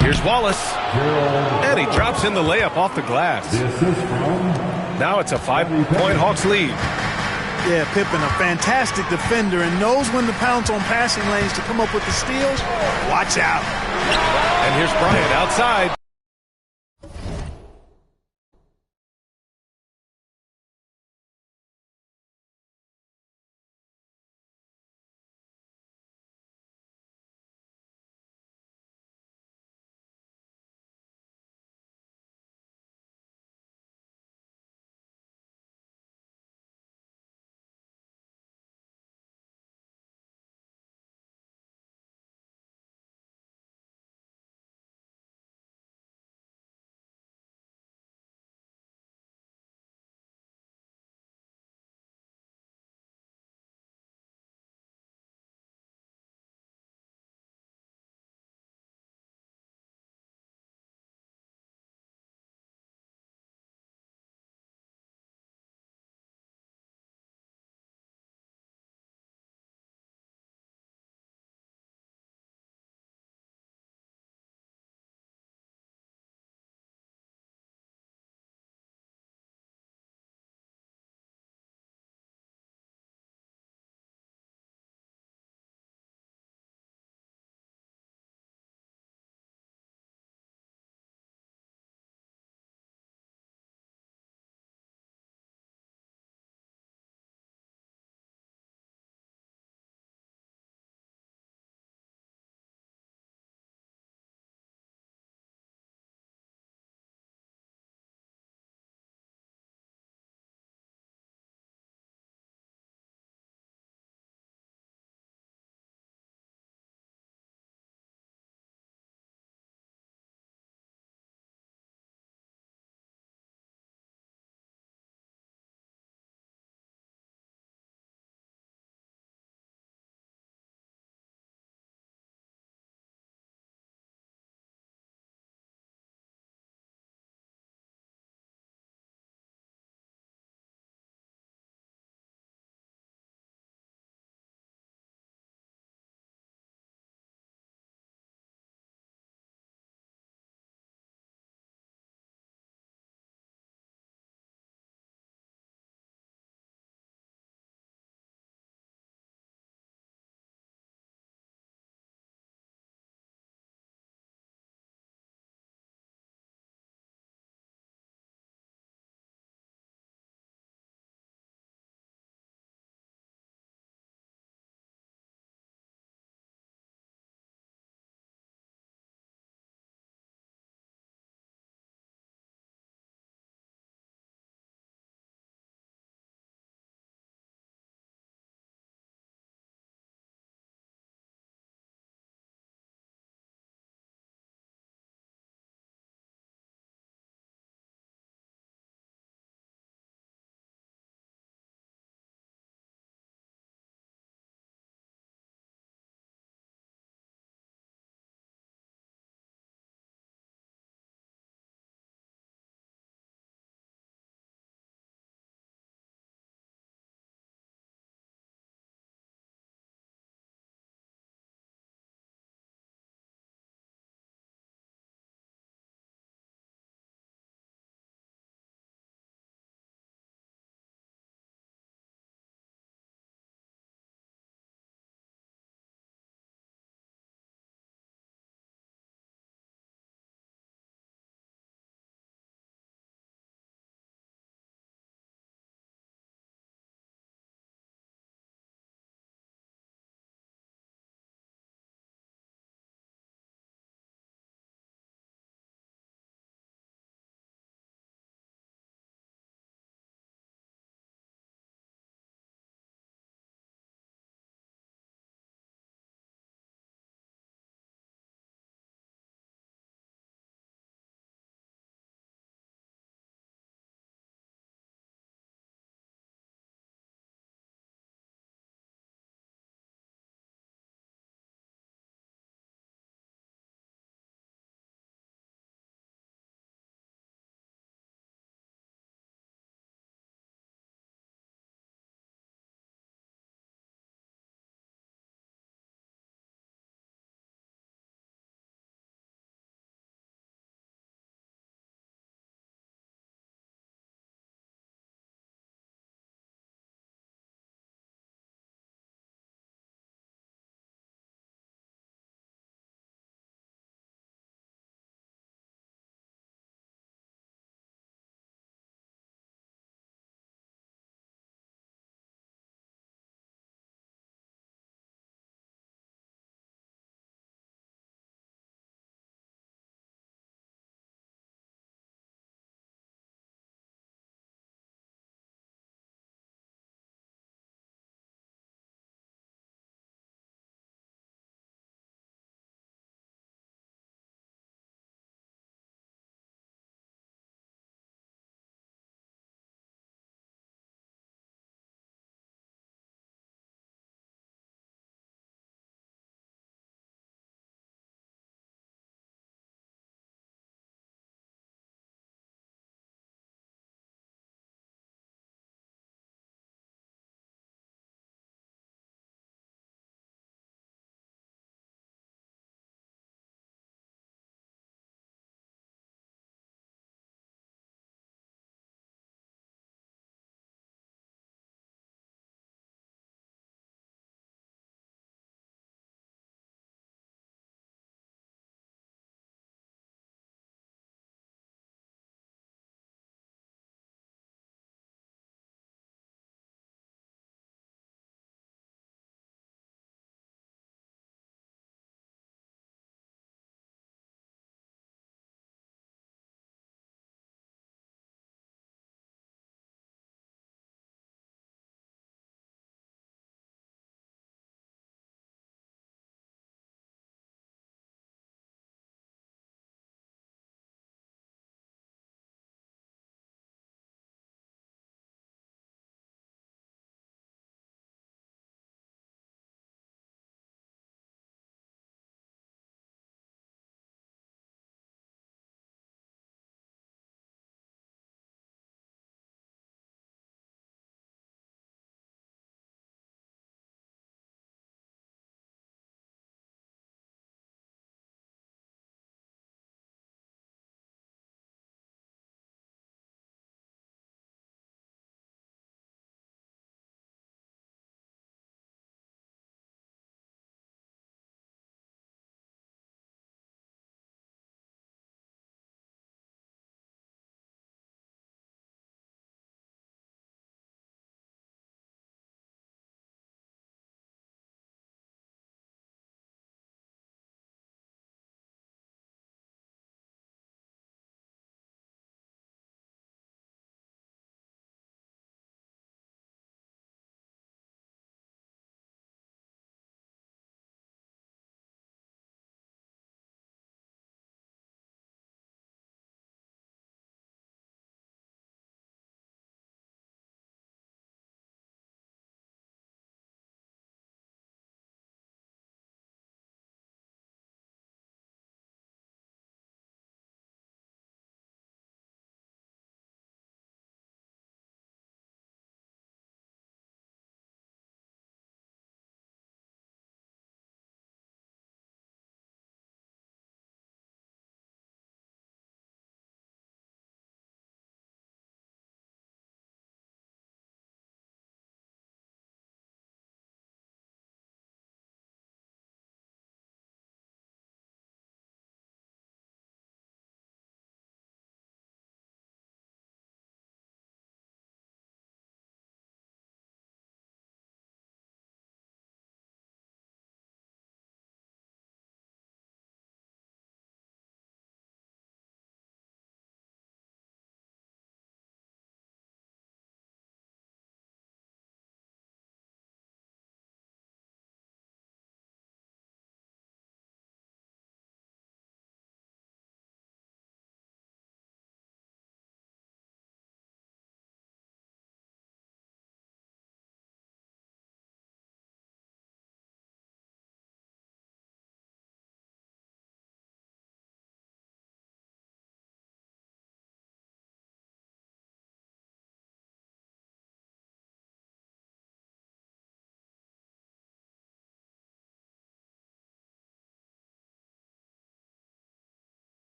Here's Wallace. And he drops in the layup off the glass. Now it's a 5-point Hawks lead.
Yeah, Pippen, a fantastic defender, and knows when to pounce on passing lanes to come up with the steals. Watch out.
And here's Bryant outside.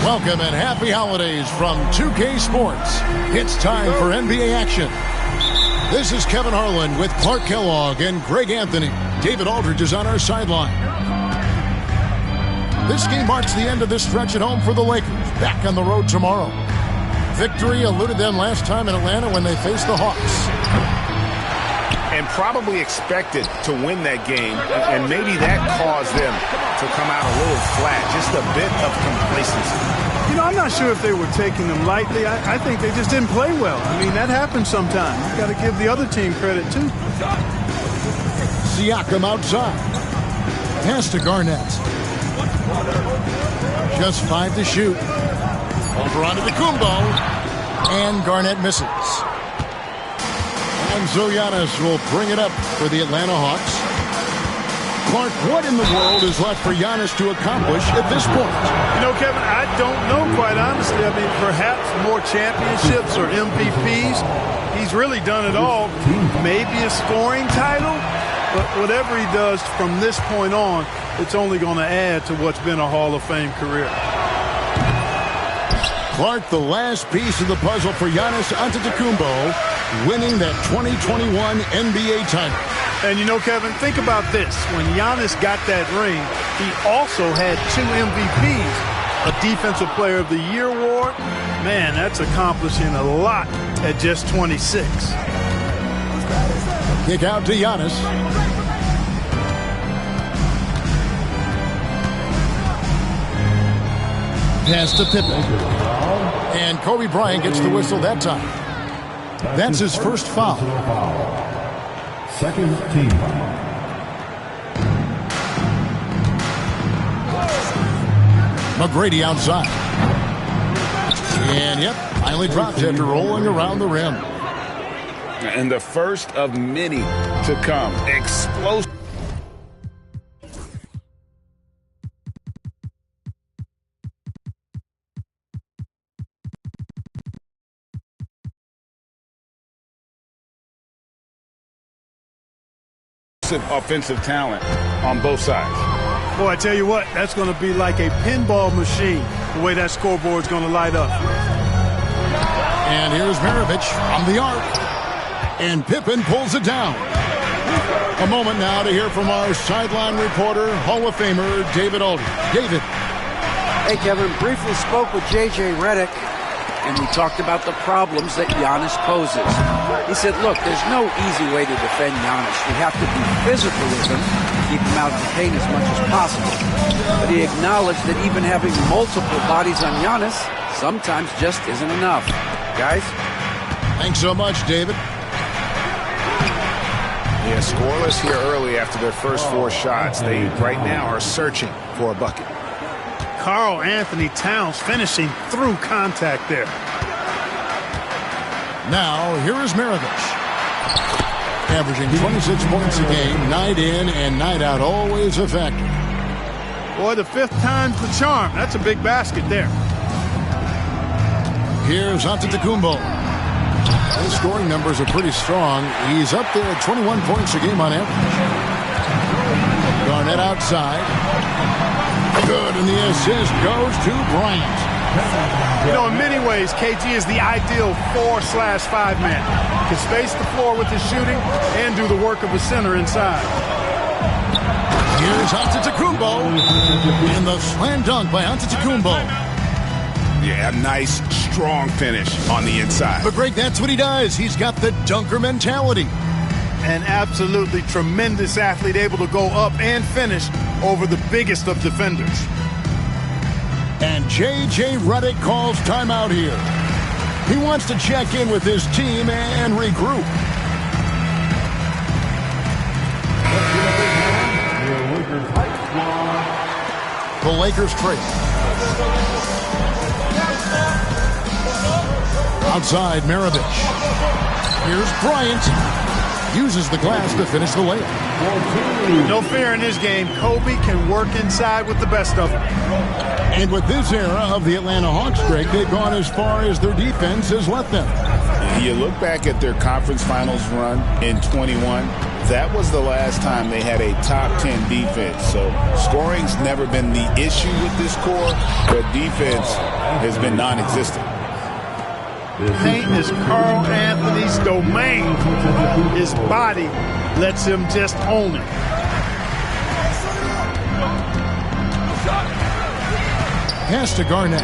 Welcome and happy holidays from 2K Sports. It's time for NBA action. This is Kevin Harlan with Clark Kellogg and Greg Anthony. David Aldridge is on our sideline. This game marks the end of this stretch at home for the Lakers. Back on the road tomorrow. Victory eluded them last time in Atlanta when they faced the Hawks.
And probably expected to win that game, and maybe that caused them to come out a little flat, just a bit of complacency.
You know, I'm not sure if they were taking them lightly. I think they just didn't play well. I mean, that happens sometimes. You got to give the other team credit, too.
Siakam outside. Pass to Garnett. Just 5 to shoot. Over onto the Kumbo. And Garnett misses. And so Giannis will bring it up for the Atlanta Hawks. Clark, what in the world is left for Giannis to accomplish at this point?
You know, Kevin, I don't know, quite honestly. I mean, perhaps more championships or MVPs. He's really done it all. Maybe a scoring title. But whatever he does from this point on, it's only going to add to what's been a Hall of Fame career.
Clark, the last piece of the puzzle for Giannis Antetokounmpo, winning that 2021 NBA title.
And you know, Kevin, think about this. When Giannis got that ring, he also had 2 MVPs, a Defensive Player of the Year award. Man, that's accomplishing a lot at just 26.
Kick out to Giannis. Pass to Pippen. And Kobe Bryant gets the whistle that time. That's his first foul.
Second team foul.
McGrady outside. And, yep, finally dropped after rolling around the rim.
And the first of many to come. Explosive. Offensive talent on both sides.
Boy, I tell you what, that's going to be like a pinball machine, the way that scoreboard's going to light up.
And here's Maravich from the arc. And Pippen pulls it down. A moment now to hear from our sideline reporter, Hall of Famer David Aldridge. David.
Hey, Kevin, briefly spoke with J.J. Redick, and we talked about the problems that Giannis poses. He said, look, there's no easy way to defend Giannis. We have to be physical with him, keep him out of the paint as much as possible. But he acknowledged that even having multiple bodies on Giannis sometimes just isn't enough. Guys?
Thanks so much, David.
Yeah, scoreless here early after their first 4 shots. They right now are searching for a bucket.
Karl Anthony Towns finishing through contact there.
Now, here is Maravich. Averaging 26 points a game, night in and night out, always a factor.
Boy, the 5th time's the charm. That's a big basket there.
Here's Antetokounmpo. His scoring numbers are pretty strong. He's up there at 21 points a game on average. Garnett outside. Good, and the assist goes to Bryant.
You know, in many ways, KG is the ideal 4/5 man. Can space the floor with his shooting and do the work of a center inside.
Here's Antetokounmpo. And the slam dunk by Antetokounmpo.
Yeah, a nice, strong finish on the inside.
But Greg, that's what he does. He's got the dunker mentality.
An absolutely tremendous athlete, able to go up and finish over the biggest of defenders.
And J.J. Redick calls timeout here. He wants to check in with his team and regroup. The Lakers trail. Outside, Maravich. Here's Bryant. Uses the glass to finish the layup.
No fear in his game. Kobe can work inside with the best of them.
And with this era of the Atlanta Hawks, Greg, they've gone as far as their defense has let them.
You look back at their conference finals run in 21, that was the last time they had a top 10 defense. So scoring's never been the issue with this core, but defense has been non-existent.
Paint is Carl Anthony's domain. His body lets him just own it.
Pass to Garnett.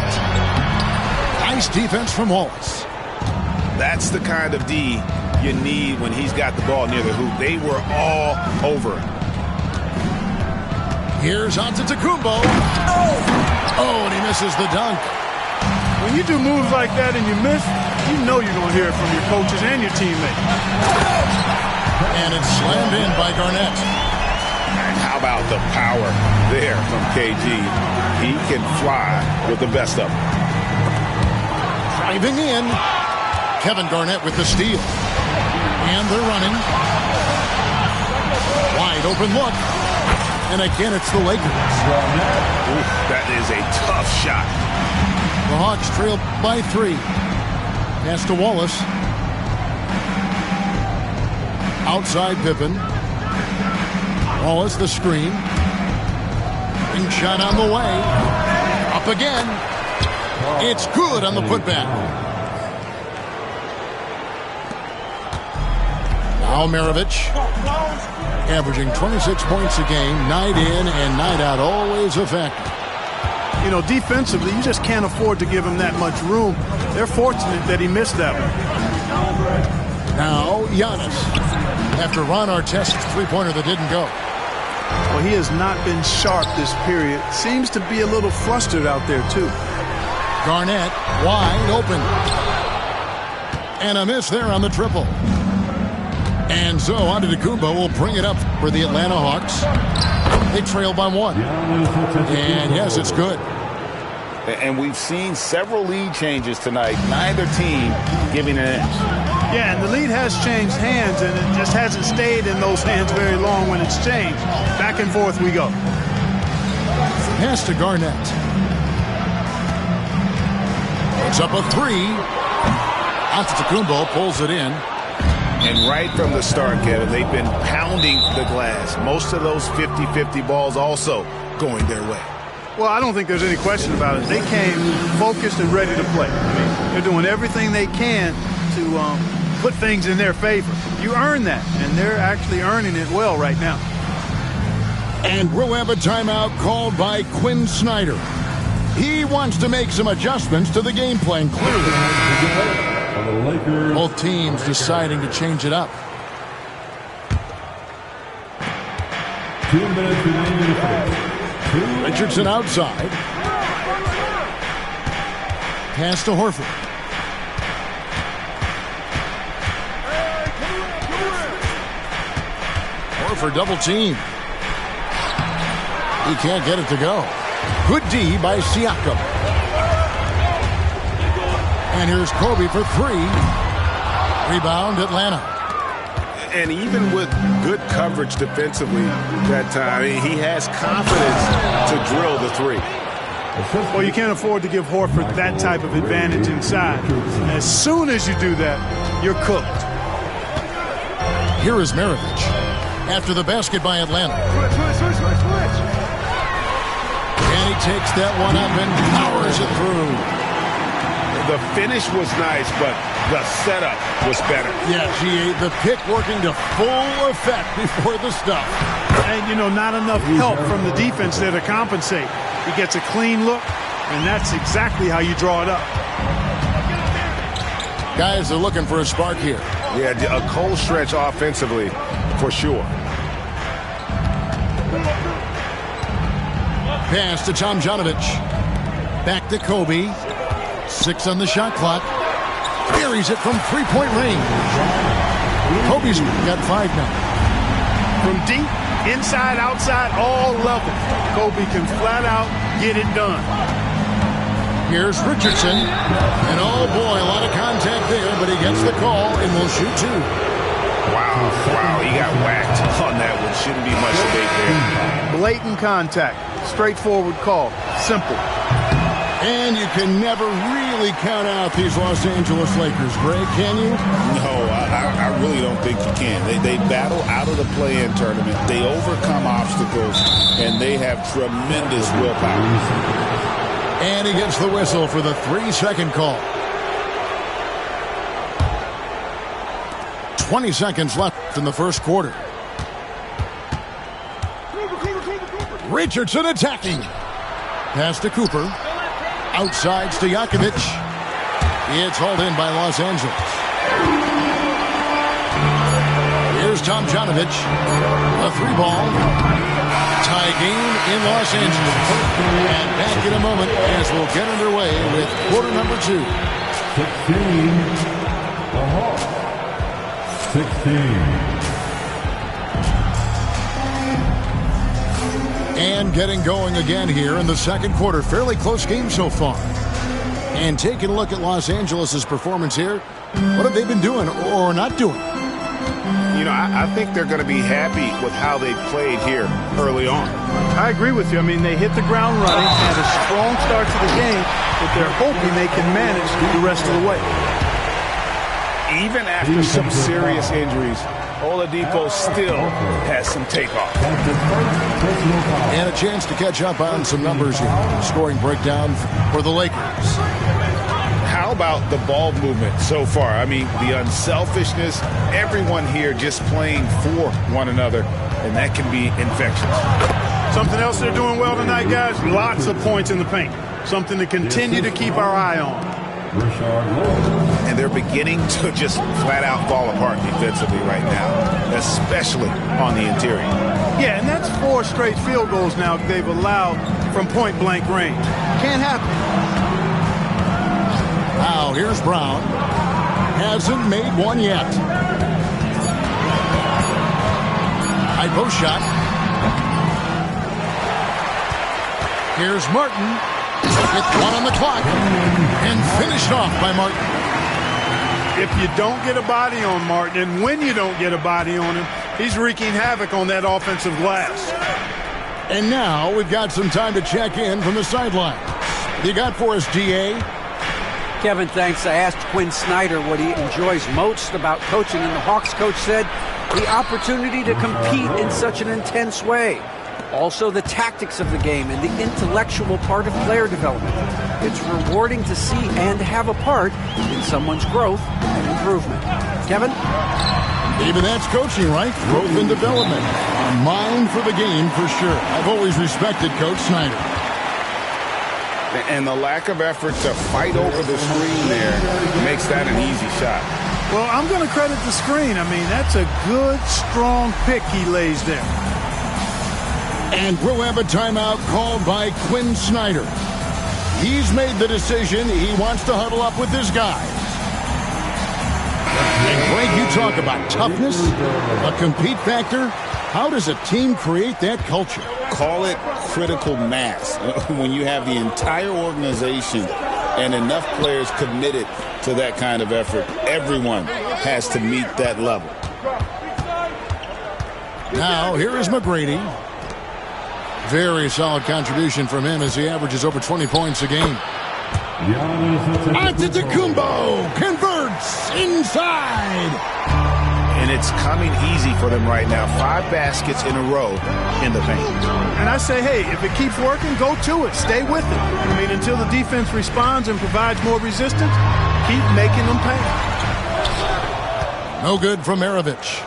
Nice defense from Wallace.
That's the kind of D you need when he's got the ball near the hoop. They were all over him.
Here's Antetokounmpo. Oh, and he misses the dunk.
When you do moves like that and you miss, you know you're going to hear it from your coaches and your teammates.
And it's slammed in by Garnett.
And how about the power there from KG? He can fly with the best of them.
Driving in. Kevin Garnett with the steal. And they're running. Wide open look. And again, it's the Lakers.
Ooh, that is a tough shot.
The Hawks trail by 3. Pass to Wallace. Outside Pippen. Wallace the screen. Ring shot on the way. Up again. It's good on the putback. Now Maravich, averaging 26 points a game, night in and night out, always a factor.
You know, defensively, you just can't afford to give him that much room. They're fortunate that he missed that one.
Now Giannis, after Ron Artest's three-pointer that didn't go.
Well, he has not been sharp this period. Seems to be a little flustered out there, too.
Garnett wide open. And a miss there on the triple. And so Antetokounmpo will bring it up for the Atlanta Hawks. They trail by 1. And yes, it's good.
And we've seen several lead changes tonight. Neither team giving an edge.
Yeah, and the lead has changed hands, and it just hasn't stayed in those hands very long when it's changed. Back and forth we go.
Pass to Garnett. It's up a 3. Antetokounmpo pulls it in.
And right from the start, Kevin, they've been pounding the glass. Most of those 50-50 balls also going their way.
Well, I don't think there's any question about it. They came focused and ready to play. I mean, they're doing everything they can to put things in their favor. You earn that, and they're actually earning it well right now.
And we'll have a timeout called by Quinn Snyder. He wants to make some adjustments to the game plan, clearly. Both teams deciding to change it up.
2 minutes remaining.
Richardson outside. Pass to Horford. Horford double team. He can't get it to go. Good D by Siakam. And here's Kobe for 3. Rebound, Atlanta.
And even with good coverage defensively that time, he has confidence to drill the 3.
Well, you can't afford to give Horford that type of advantage inside. As soon as you do that, you're cooked.
Here is Maravich after the basket by Atlanta. And he takes that one up and powers it through.
The finish was nice, but the setup was better.
Yeah, G.A., the pick working to full effect before the stuff.
And, you know, not enough help from the defense there to compensate. He gets a clean look, and that's exactly how you draw it up.
Guys are looking for a spark here.
Yeah, a cold stretch offensively, for sure.
Pass to Tomjanovich. Back to Kobe. 6 on the shot clock. Buries it from three-point range. Kobe's got 5 now.
From deep, inside, outside, all levels, Kobe can flat out get it done.
Here's Richardson. And oh boy, a lot of contact there, but he gets the call and will shoot 2.
Wow, he got whacked on that one. Shouldn't be much debate there.
Blatant contact. Straightforward call. Simple.
And you can never really count out these Los Angeles Lakers, Greg, can you?
No, I really don't think you can. They battle out of the play-in tournament. They overcome obstacles, and they have tremendous willpower.
And he gets the whistle for the 3-second call. 20 seconds left in the first quarter. Richardson attacking. Pass to Cooper. Outside Stojakovic. It's hauled in by Los Angeles. Here's Tomjanovich. A 3-ball. Tie game in Los Angeles. And back in a moment as we'll get underway with quarter number 2.
16. The Hawks. 16.
And getting going again here in the second quarter. Fairly close game so far. And taking a look at Los Angeles' performance here, what have they been doing or not doing?
You know, I think they're going to be happy with how they played here early on.
I agree with you. I mean, they hit the ground running, had a strong start to the game, but they're hoping they can manage the rest of the way.
Even after some serious injuries, Oladipo still has some takeoff.
And a chance to catch up on some numbers here. Scoring breakdown for the Lakers.
How about the ball movement so far? I mean, the unselfishness, everyone here just playing for one another, and that can be infectious.
Something else they're doing well tonight, guys, lots of points in the paint. Something to continue to keep our eye on.
And they're beginning to just flat out fall apart defensively right now, especially on the interior.
Yeah, and that's 4 straight field goals now they've allowed from point-blank range. Can't happen.
Now, here's Brown. Hasn't made one yet. High post shot. Here's Martin. With 1 on the clock. And finished off by Martin.
If you don't get a body on Martin, and when you don't get a body on him, he's wreaking havoc on that offensive glass.
And now we've got some time to check in from the sideline. You got for us, D.A.?
Kevin, thanks. I asked Quinn Snyder what he enjoys most about coaching, and the Hawks coach said the opportunity to compete in such an intense way. Also, the tactics of the game and the intellectual part of player development. It's rewarding to see and have a part in someone's growth and improvement. Kevin?
Maybe that's coaching, right? Growth and development. A mind for the game for sure. I've always respected Coach Snyder.
And the lack of effort to fight over the screen there makes that an easy shot.
Well, I'm going to credit the screen. I mean, that's a good, strong pick he lays there.
And we'll have a timeout called by Quinn Snyder. He's made the decision he wants to huddle up with his guys. And Greg, you talk about toughness, a compete factor. How does a team create that culture?
Call it critical mass. When you have the entire organization and enough players committed to that kind of effort, everyone has to meet that level.
Now, here is McGrady. Very solid contribution from him as he averages over 20 points a game. Antetokounmpo converts inside.
And it's coming easy for them right now. 5 baskets in a row in the paint.
And I say, hey, if it keeps working, go to it. Stay with it. I mean, until the defense responds and provides more resistance, keep making them pay.
No good from Maravich.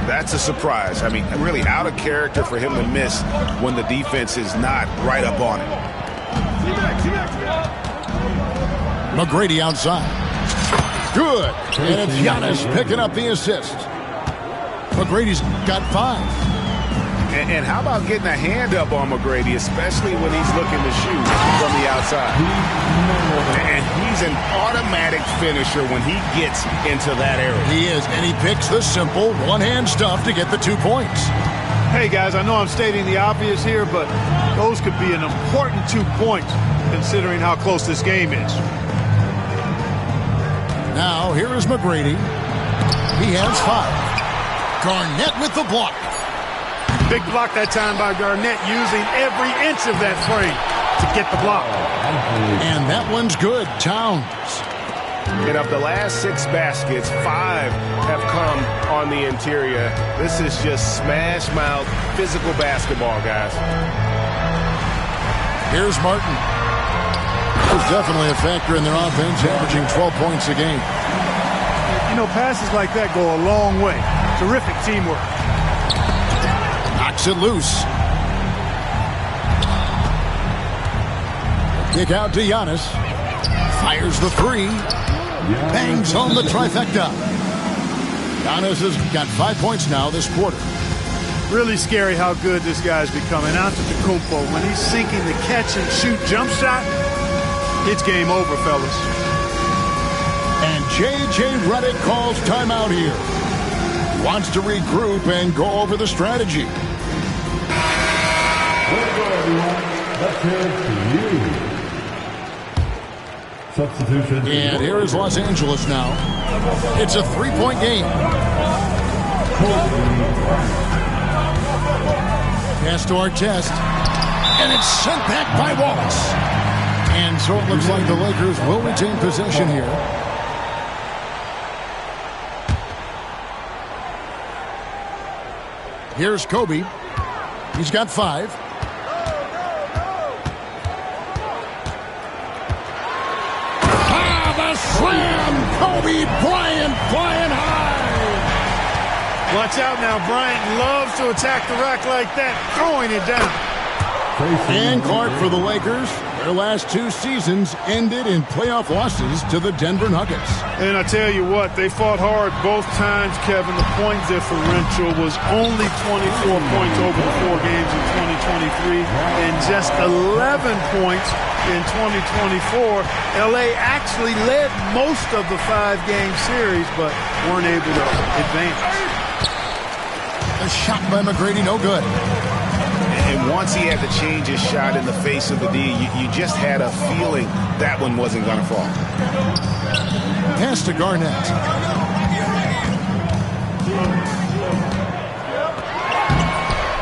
That's a surprise. I mean, really out of character for him to miss when the defense is not right up on it.
McGrady outside. Good. And it's Giannis picking up the assist. McGrady's got 5.
And how about getting a hand up on McGrady, especially when he's looking to shoot from the outside. And he's an automatic finisher when he gets into that area.
He is, and he picks the simple one-hand stuff to get the 2 points.
Hey, guys, I know I'm stating the obvious here, but those could be an important 2 points considering how close this game is.
Now, here is McGrady. He has 5. Garnett with the block.
Big block that time by Garnett, using every inch of that frame. to get the block.
And that one's good. Towns.
And of the last 6 baskets, 5 have come on the interior. This is just smash mouth, physical basketball, guys.
Here's Martin. He's definitely a factor in their offense, averaging 12 points a game.
You know, passes like that go a long way. Terrific teamwork.
Knocks it loose. Kick out to Giannis. Fires the 3. Bangs home the trifecta. Giannis has got 5 points now this quarter.
Really scary how good this guy's becoming. Antetokounmpo, when he's sinking the catch-and-shoot jump shot, it's game over, fellas.
And J.J. Redick calls timeout here. Wants to regroup and go over the strategy.
Let's hear it to you. Substitution.
And here is Los Angeles now. It's a 3-point game. Pass to Artest. And it's sent back by Wallace. And so it looks like the Lakers will retain possession here. Here's Kobe. He's got 5. Slam! Kobe Bryant flying high!
Watch out now. Bryant loves to attack the rack like that, throwing it down.
And Clark for the Lakers. Their last 2 seasons ended in playoff losses to the Denver Nuggets.
And I tell you what, they fought hard both times, Kevin. The point differential was only 24 points over the 4 games in 2023 and just 11 points in 2024. LA actually led most of the 5-game series, but weren't able to advance.
A shot by McGrady, no good.
And once he had to change his shot in the face of the D, you just had a feeling that one wasn't going to fall.
Pass to Garnett.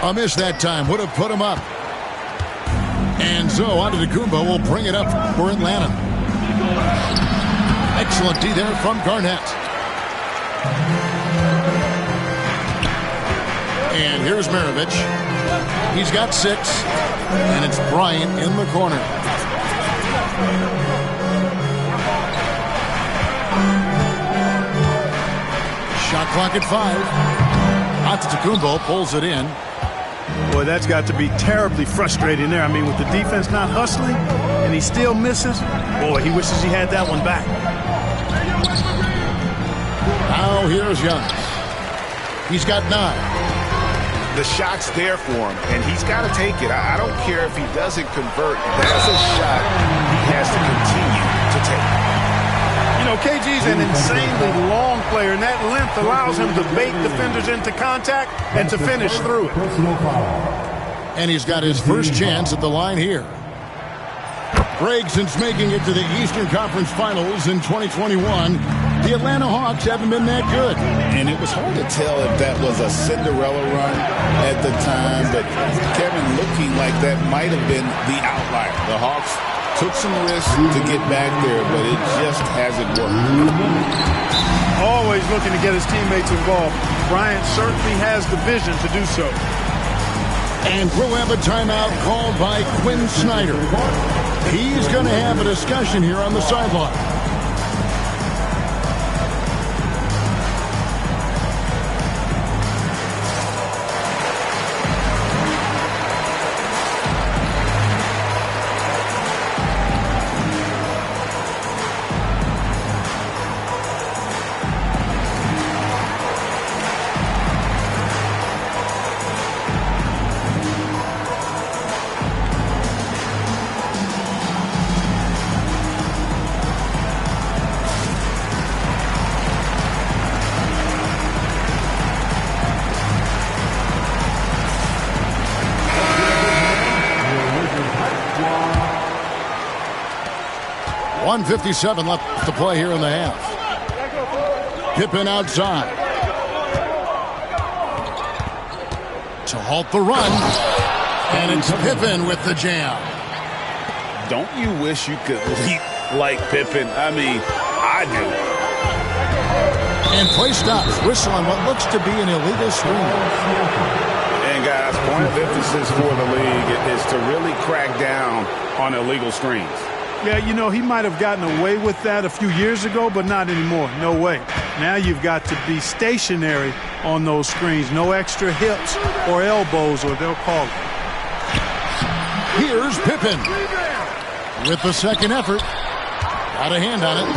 A miss that time. Would have put him up. And so Antetokounmpo will bring it up for Atlanta. Excellent D there from Garnett. And here's Maravich. He's got 6. And it's Bryant in the corner. Shot clock at 5. Antetokounmpo pulls it in.
Boy, that's got to be terribly frustrating there. I mean, with the defense not hustling and he still misses, boy, he wishes he had that one back.
Now here's Giannis. He's got 9.
The shot's there for him, and he's got to take it. I don't care if he doesn't convert. That's a shot he has to continue to take.
You know, KG's an insanely long player, and that length allows him to bait defenders into contact and to finish through it.
And he's got his first chance at the line here. Greg, since making it to the Eastern Conference Finals in 2021, the Atlanta Hawks haven't been that good.
And it was hard to tell if that was a Cinderella run at the time, but Kevin, looking like that might have been the outlier. The Hawks took some risks to get back there, but it just hasn't worked.
Always looking to get his teammates involved. Bryant certainly has the vision to do so.
And we'll have a timeout called by Quinn Snyder. He's going to have a discussion here on the sideline. .157 left to play here in the half. Pippen outside. To halt the run. And it's Pippen with the jam.
don't you wish you could leap like Pippen? I mean, I do.
And play stops. Whistle on what looks to be an illegal swing.
And guys, point of emphasis for the league is to really crack down on illegal screens.
Yeah, you know, he might have gotten away with that a few years ago, but not anymore. No way. Now you've got to be stationary on those screens. No extra hips or elbows, or they'll call it.
Here's Pippen with the second effort. Got a hand on it.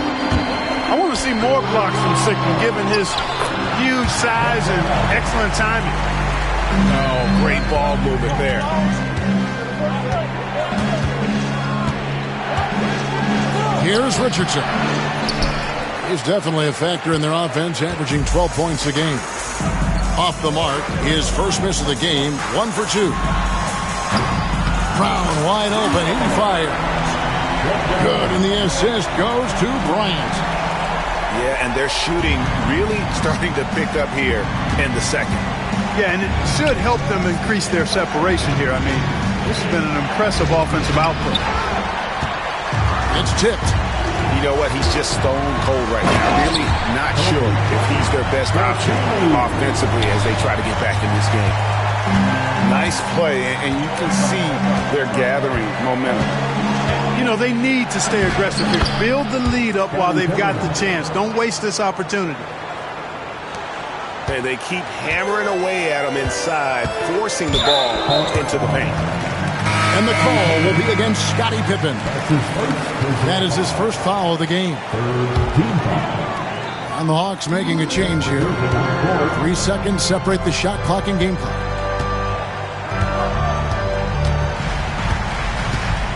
I want to see more blocks from Sickman, given his huge size and excellent timing.
Oh, great ball movement there.
Here's Richardson. He's definitely a factor in their offense, averaging 12 points a game. Off the mark, his first miss of the game, 1 for 2. Brown wide open, he fires. Good, and the assist goes to Bryant.
Yeah, and their shooting really starting to pick up here in the second.
Yeah, and it should help them increase their separation here. I mean, this has been an impressive offensive output.
It's tipped.
You know what? He's just stone cold right now. Really not sure if he's their best option offensively as they try to get back in this game. Nice play, and you can see they're gathering momentum.
You know, they need to stay aggressive here. Build the lead up while they've got the chance. Don't waste this opportunity.
And they keep hammering away at him inside, forcing the ball into the paint.
And the call will be against Scottie Pippen. That is his first foul of the game. And the Hawks making a change here. 3 seconds separate the shot clock and game clock.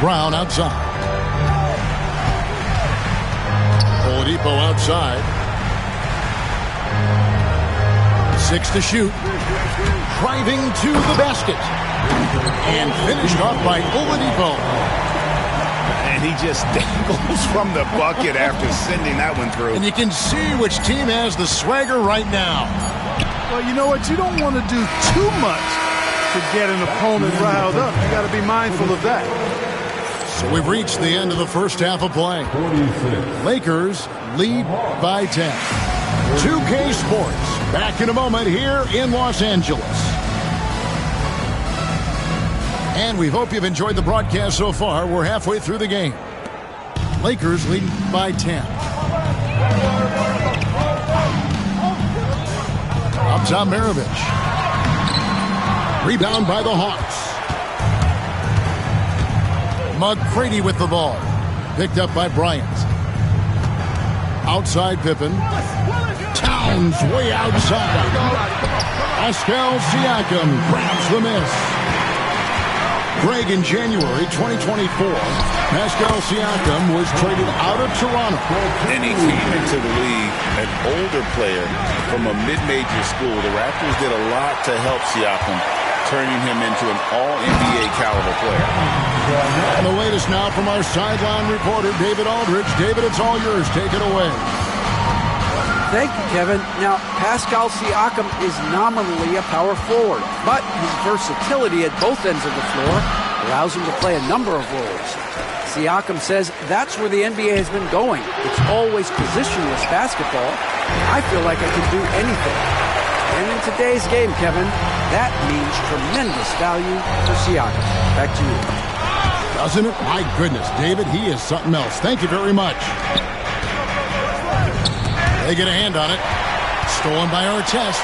Brown outside. Oladipo outside. 6 to shoot. Driving to the basket. And finished off by Oladipo.
And he just dangles from the bucket after sending that one through.
And you can see which team has the swagger right now.
Well, you know what? You don't want to do too much to get an opponent riled up. You got to be mindful of that.
So we've reached the end of the first half of play. Lakers lead by 10. 2K Sports back in a moment here in Los Angeles. And we hope you've enjoyed the broadcast so far. We're halfway through the game. Lakers leading by 10. Up top, Maravich. Rebound by the Hawks. McGrady with the ball. Picked up by Bryant. Outside Pippen. Towns way outside. Pascal Siakam grabs the miss. Greg, in January 2024, Pascal Siakam was traded out of Toronto.
And he came into the league an older player from a mid-major school. The Raptors did a lot to help Siakam, turning him into an all-NBA caliber player.
And the latest now from our sideline reporter, David Aldridge. David, it's all yours. Take it away.
Thank you, Kevin. Now, Pascal Siakam is nominally a power forward, but his versatility at both ends of the floor allows him to play a number of roles. Siakam says that's where the NBA has been going. It's always positionless basketball. I feel like I can do anything. And in today's game, Kevin, that means tremendous value for Siakam. Back to you.
Doesn't it? My goodness, David, he is something else. Thank you very much. They get a hand on it. Stolen by Artest.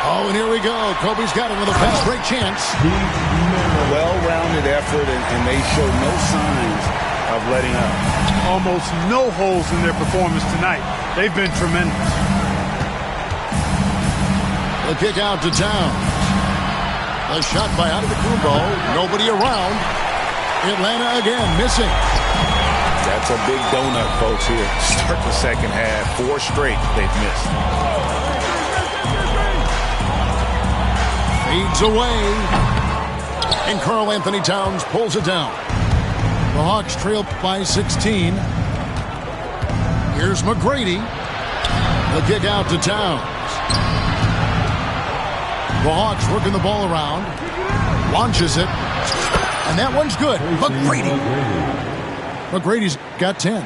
Oh, and here we go. Kobe's got it with a fast break chance.
Well-rounded effort, and they show no signs of letting up.
Almost no holes in their performance tonight. They've been tremendous.
The kick out to Towns. A shot by Antetokounmpo. Nobody around. Atlanta again missing.
That's a big donut, folks, here. Start the second half. 4 straight they've missed.
Fades away. And Karl-Anthony Towns pulls it down. The Hawks trail by 16. Here's McGrady. The kick out to Towns. The Hawks working the ball around. Launches it. And that one's good. McGrady. McGrady's got 10.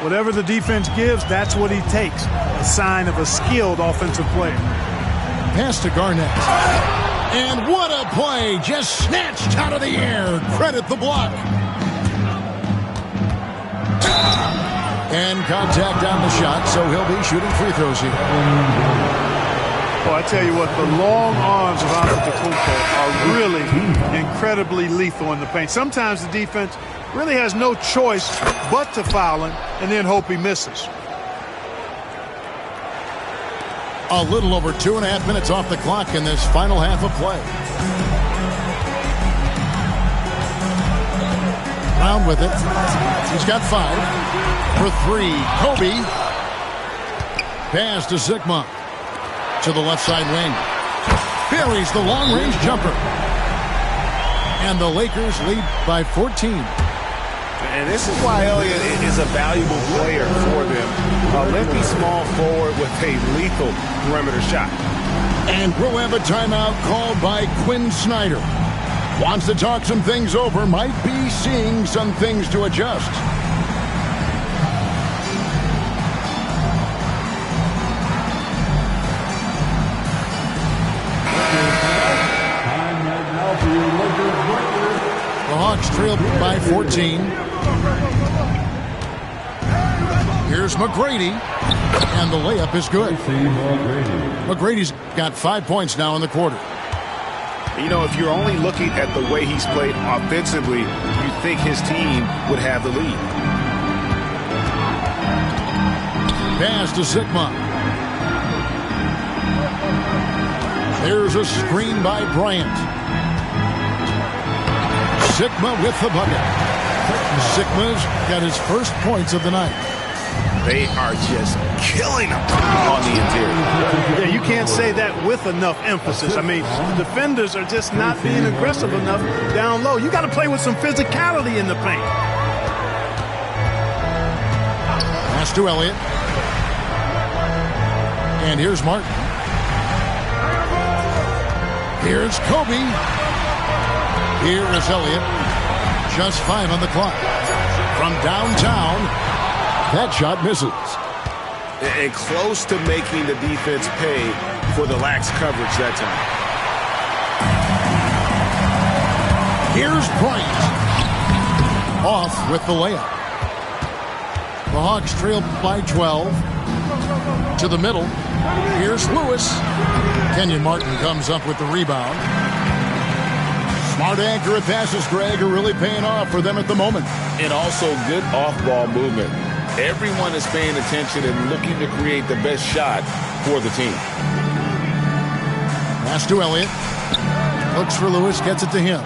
Whatever the defense gives, that's what he takes. A sign of a skilled offensive player.
Pass to Garnett. And what a play! Just snatched out of the air. Credit the block. And contact on the shot, so he'll be shooting free throws here.
Well, I tell you what, the long arms of Antetokounmpo are really incredibly lethal in the paint. Sometimes the defense really has no choice but to foul him and then hope he misses.
A little over 2.5 minutes off the clock in this final half of play. Brown with it. He's got 5. For 3, Kobe. Pass to Sigma. To the left side wing. Buries the long-range jumper. And the Lakers lead by 14.
And this is why Elliott is a valuable player for them. A lefty small forward with a lethal perimeter shot.
And we'll have a timeout called by Quinn Snyder. Wants to talk some things over. Might be seeing some things to adjust. The Hawks trail by 14. Here's McGrady, and the layup is good. McGrady's got 5 points now in the quarter.
You know, if you're only looking at the way he's played offensively, you think his team would have the lead.
Pass to Sigma. There's a screen by Bryant. Sigma with the bucket. Sigma's got his first points of the night.
They are just killing him on the interior.
Yeah, you can't say that with enough emphasis. I mean, the defenders are just not being aggressive enough down low. You got to play with some physicality in the paint.
Pass to Elliott. And here's Martin. Here's Kobe. Here is Elliott. Just 5 on the clock. From downtown, that shot misses.
And close to making the defense pay for the lax coverage that time.
Here's Bryant. Off with the layup. The Hawks trail by 12. To the middle. Here's Lewis. Kenyon Martin comes up with the rebound. Smart, accurate passes, Greg, are really paying off for them at the moment.
And also good off-ball movement. Everyone is paying attention and looking to create the best shot for the team.
Pass to Elliott. Looks for Lewis, gets it to him.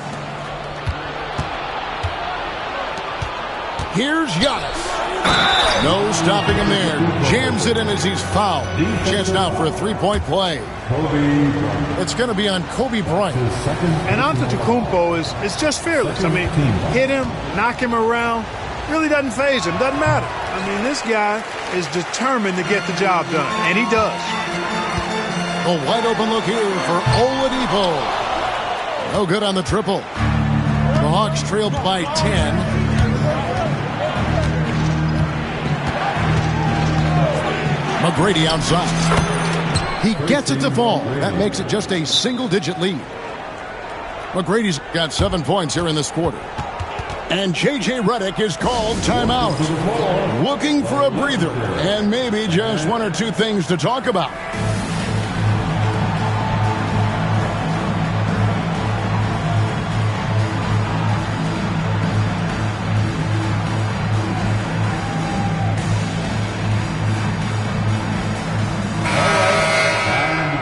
Here's Giannis. No stopping him there. Jams it in as he's fouled. Chance now for a three-point play. It's going to be on Kobe Bryant.
And Antetokounmpo is just fearless. I mean, hit him, knock him around. Really doesn't faze him. Doesn't matter. I mean, this guy is determined to get the job done, and he does.
A wide open look here for Oladipo. No good on the triple. The Hawks trailed by 10. McGrady outside. He gets it to fall. That makes it just a single-digit lead. McGrady's got 7 points here in this quarter. And J.J. Redick is called timeout. Looking for a breather and maybe just 1 or 2 things to talk about.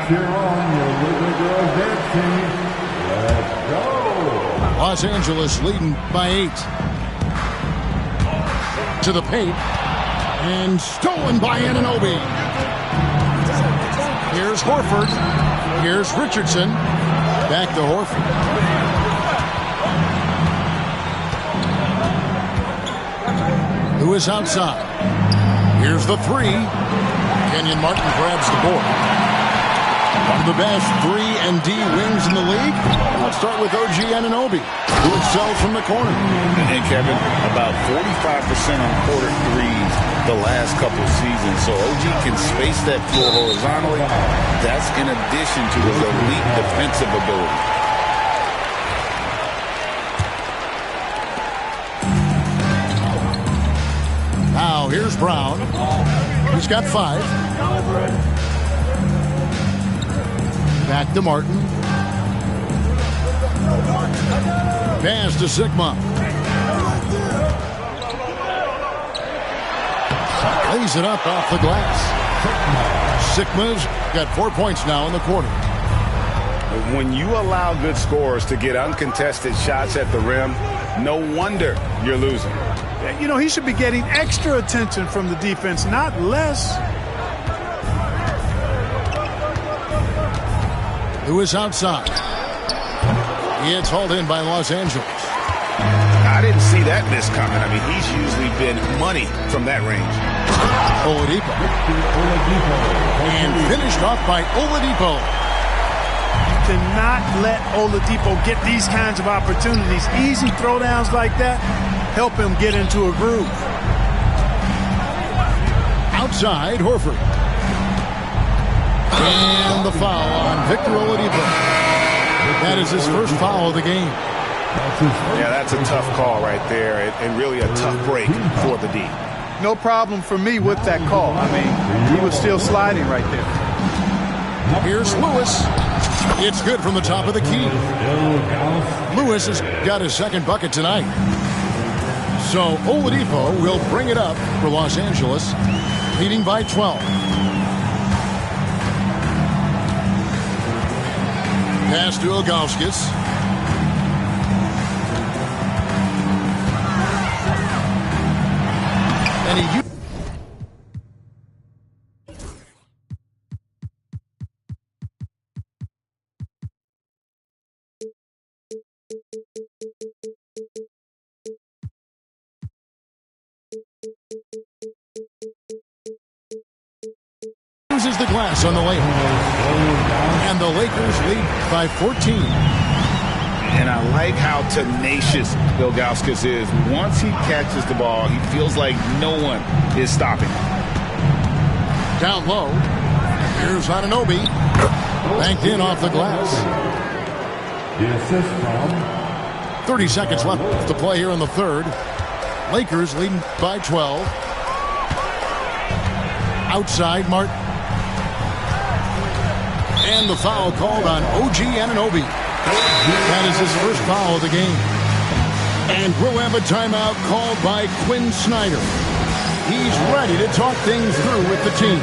Cheer on your little girls dancing. Let's go.
Los Angeles leading by 8. To the paint. And stolen by Anunoby. Here's Horford. Here's Richardson. Back to Horford. Who is outside? Here's the 3. Kenyon Martin grabs the board. One of the best 3 and D wings in the league? Let's start with OG Anunoby, who excels from the corner.
And Kevin, about 45% on quarter threes the last couple of seasons. So OG can space that floor horizontally. That's in addition to his elite defensive ability.
Now here's Brown. He's got 5. Back to Martin. Pass to Sigma. Lays it up off the glass. Sigma's got 4 points now in the quarter.
When you allow good scorers to get uncontested shots at the rim, no wonder you're losing.
You know, he should be getting extra attention from the defense, not less.
Lewis outside. It's hauled in by Los Angeles.
I didn't see that miss coming. I mean, he's usually been money from that range.
Oladipo. And finished off by Oladipo.
You cannot let Oladipo get these kinds of opportunities. Easy throwdowns like that help him get into a groove.
Outside, Horford. And the foul on Victor Oladipo. That is his first foul of the game.
Yeah, that's a tough call right there, and really a tough break for the D.
No problem for me with that call. I mean, he was still sliding right there.
Here's Lewis. It's good from the top of the key. Lewis has got his second bucket tonight. So Oladipo will bring it up for Los Angeles, leading by 12. Pass to Ilgauskas. And he uses the glass on the layup. And the Lakers lead by 14.
And I like how tenacious Ilgauskas is. Once he catches the ball, he feels like no one is stopping.
Down low. Here's Anunoby. Banked in off the glass.
The assist from
30 seconds left to play here in the third. Lakers leading by 12. Outside, Martin. And the foul called on OG Anunoby. That is his first foul of the game. And we'll have a timeout called by Quinn Snyder. He's ready to talk things through with the team.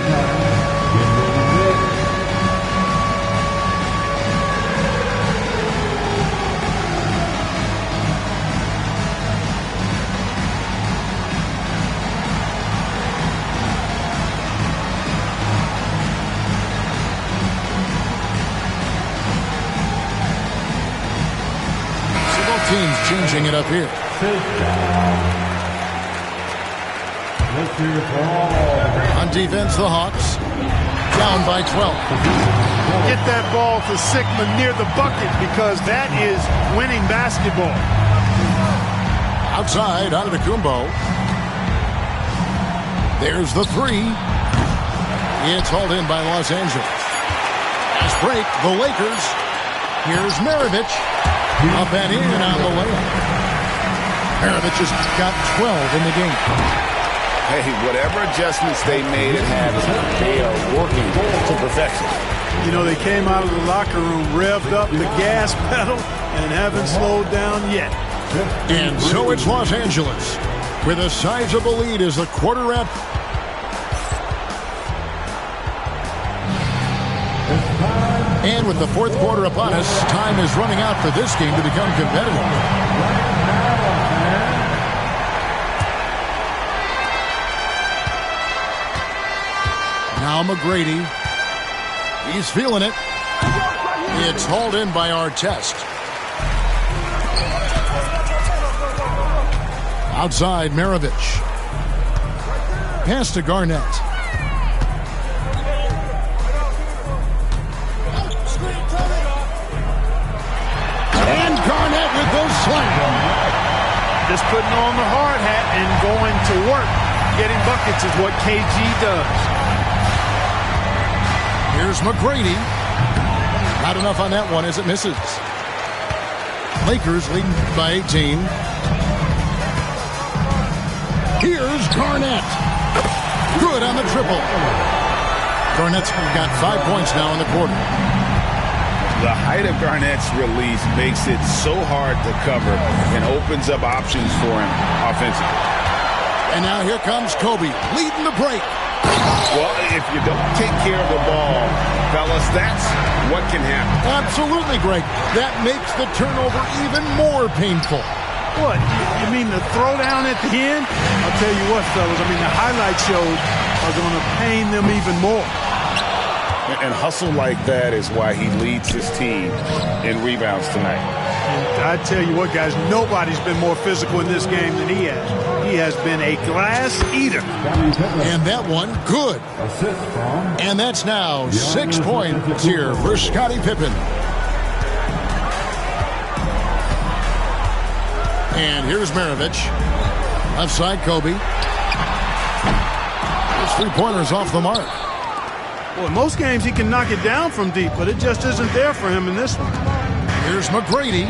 Teams changing it up here. On defense, the Hawks down by 12.
Get that ball to Sigma near the bucket because that is winning basketball.
Outside, Antetokounmpo. There's the three. It's hauled in by Los Angeles. Fast break, the Lakers. Here's Maravich. Up and in on the layup. Maravich has got 12 in the game.
Hey, whatever adjustments they made at halftime, they are working to perfection.
You know, they came out of the locker room, revved up the gas pedal, and haven't slowed down yet.
And so it's Los Angeles with a sizable lead as the quarter wrap. And with the fourth quarter upon us, time is running out for this game to become competitive. Now McGrady. He's feeling it. It's hauled in by Artest. Outside, Maravich. Pass to Garnett.
Just putting on the hard hat and going to work. Getting buckets is what KG does.
Here's McGrady. Not enough on that one as it misses. Lakers leading by 18. Here's Garnett. Good on the triple. Garnett's got 5 points now in the quarter.
The height of Garnett's release makes it so hard to cover and opens up options for him offensively.
And now here comes Kobe leading the break.
Well, if you don't take care of the ball, fellas, that's what can happen.
Absolutely, Greg. That makes the turnover even more painful.
What? You mean the throwdown at the end? I'll tell you what, fellas. I mean, the highlight shows are going to pain them even more.
And hustle like that is why he leads his team in rebounds tonight.
And I tell you what, guys, nobody's been more physical in this game than he has. He has been a glass eater.
And that one, good. And that's now 6 points here for Scottie Pippen. And here's Maravich. Left side, Kobe. His three-pointer's off the mark.
Well, in most games he can knock it down from deep, but it just isn't there for him in this one.
Here's McGrady.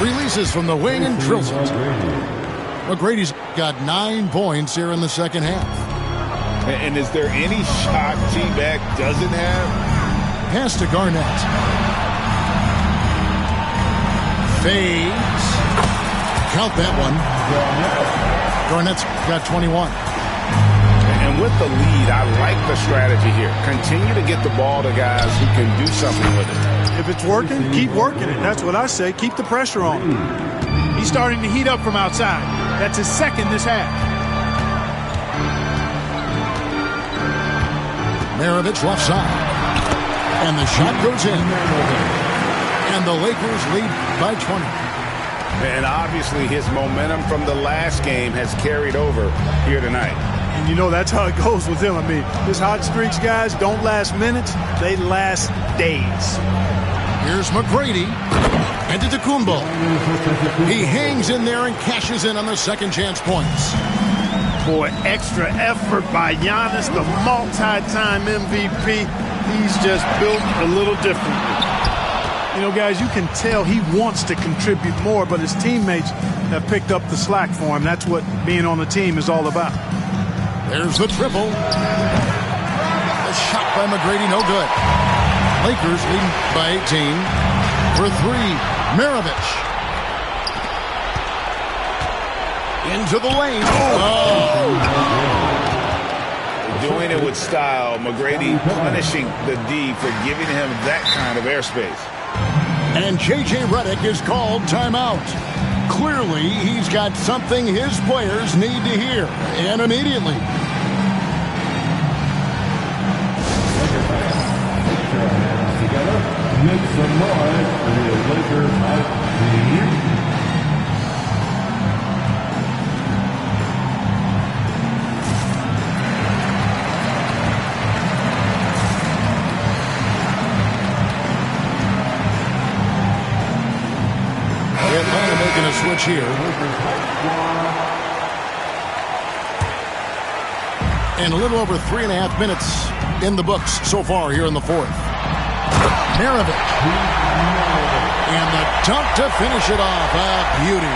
Releases from the wing and drills it. McGrady's got 9 points here in the second half.
And is there any shot T-Mac doesn't have?
Pass to Garnett. Fades. Count that one. Garnett's got 21.
And with the lead, I like the strategy here. Continue to get the ball to guys who can do something with it.
If it's working, keep working it. That's what I say. Keep the pressure on. He's starting to heat up from outside. That's his second this half.
Maravich left side. And the shot goes in. And the Lakers lead by 20.
And obviously his momentum from the last game has carried over here tonight.
And you know that's how it goes with him. I mean, his hot streaks, guys, don't last minutes. They last days.
Here's McGrady. And to Antetokounmpo. He hangs in there and cashes in on the second chance points.
Boy, extra effort by Giannis, the multi-time MVP. He's just built a little differently. You know, guys, you can tell he wants to contribute more, but his teammates have picked up the slack for him. That's what being on the team is all about.
There's the triple. The shot by McGrady, no good. Lakers leading by 18. For three, Maravich. Into the lane. Oh!
Doing it with style. McGrady punishing the D for giving him that kind of airspace.
And J.J. Redick is called timeout. Clearly, he's got something his players need to hear, and immediately.
Together, make some noise for the Lakers high team.
Atlanta making a switch here. And a little over 3.5 minutes in the books so far here in the fourth. Maravich. And the dunk to finish it off. A beauty.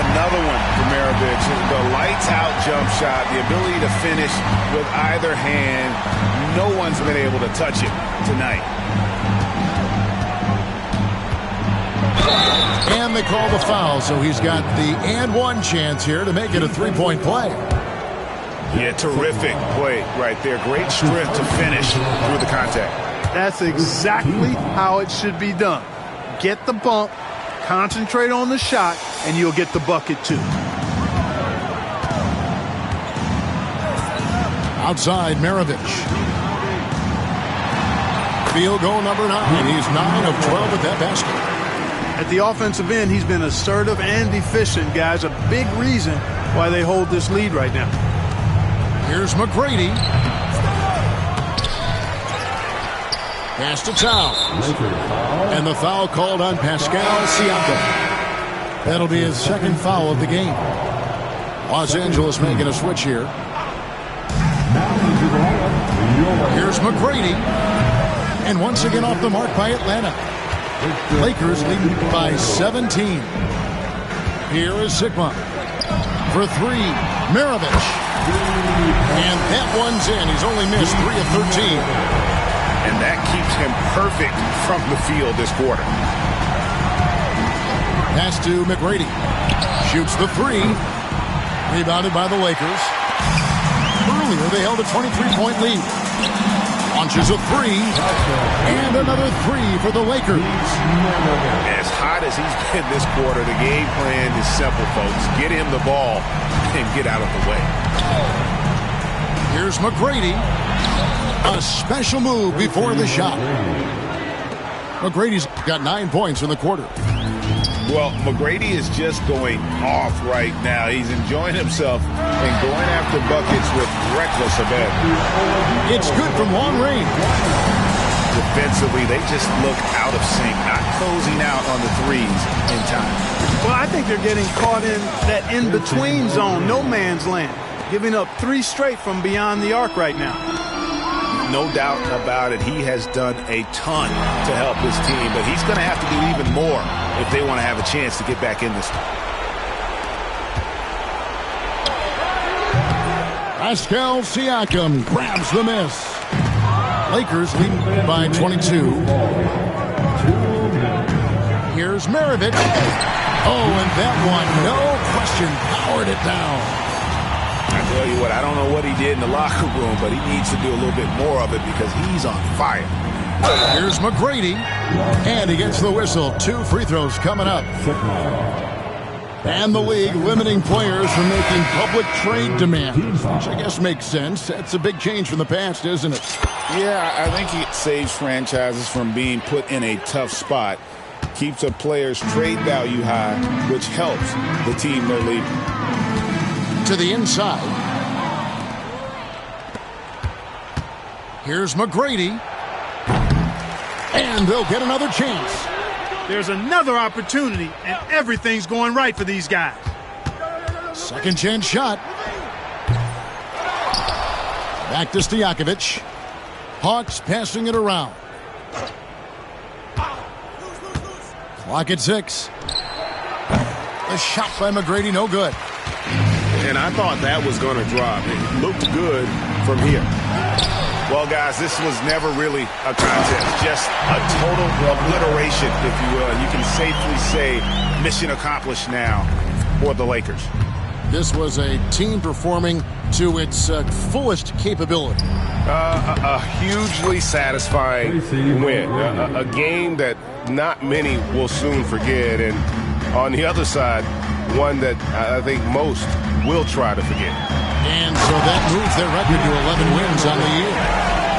Another one for Maravich. The lights-out jump shot, the ability to finish with either hand. No one's been able to touch it tonight.
And they call the foul, so he's got the and one chance here to make it a three-point play.
Yeah, terrific play right there. Great strength to finish through the contact.
That's exactly how it should be done. Get the bump, concentrate on the shot, and you'll get the bucket too.
Outside, Maravich. Field goal number 9. He's 9 of 12 at that basket.
At the offensive end, he's been assertive and efficient, guys. A big reason why they hold this lead right now.
Here's McGrady. Pass to Towns. And the foul called on Pascal Siakam. That'll be his second foul of the game. Los Angeles making a switch here. Here's McGrady. And once again off the mark by Atlanta. Lakers leading by 17. Here is Sigma. For three, Maravich. And that one's in. He's only missed 3 of 13.
And that keeps him perfect from the field this quarter.
Pass to McGrady. Shoots the three. Rebounded by the Lakers. Earlier, they held a 23-point lead. Launches a three. And another three for the Lakers.
As hot as he's been this quarter, the game plan is simple, folks. Get him the ball and get out of the way.
Here's McGrady. A special move before the shot. McGrady's got 9 points in the quarter.
Well, McGrady is just going off right now. He's enjoying himself and going after buckets with reckless abandon.
It's good from long range.
Defensively, they just look out of sync, not closing out on the threes in time.
Well, I think they're getting caught in that in-between zone, no man's land, giving up 3 straight from beyond the arc right now.
No doubt about it. He has done a ton to help his team, but he's going to have to do even more if they want to have a chance to get back in this.
Pascal Siakam grabs the miss. Lakers leading by 22. Here's Maravich. Oh, and that one, no question, powered it down.
I tell you what, I don't know what he did in the locker room, but he needs to do a little bit more of it because he's on fire.
Here's McGrady, and he gets the whistle. 2 free throws coming up. And the league limiting players from making public trade demands, which I guess makes sense. That's a big change from the past, isn't it?
Yeah, I think it saves franchises from being put in a tough spot, keeps a player's trade value high, which helps the team they're leaving.
To the inside. Here's McGrady. And they'll get another chance.
There's another opportunity, and everything's going right for these guys.
Second chance shot. Back to Stojakovic. Hawks passing it around. Clock at 6. The shot by McGrady, no good.
And I thought that was going to drop. It looked good from here. Well, guys, this was never really a contest. Just a total obliteration, if you will. You can safely say mission accomplished now for the Lakers.
This was a team performing to its fullest capability.
A hugely satisfying win. A game that not many will soon forget. And on the other side, one that I think most will try to forget.
And so that moves their record to 11 wins on the year.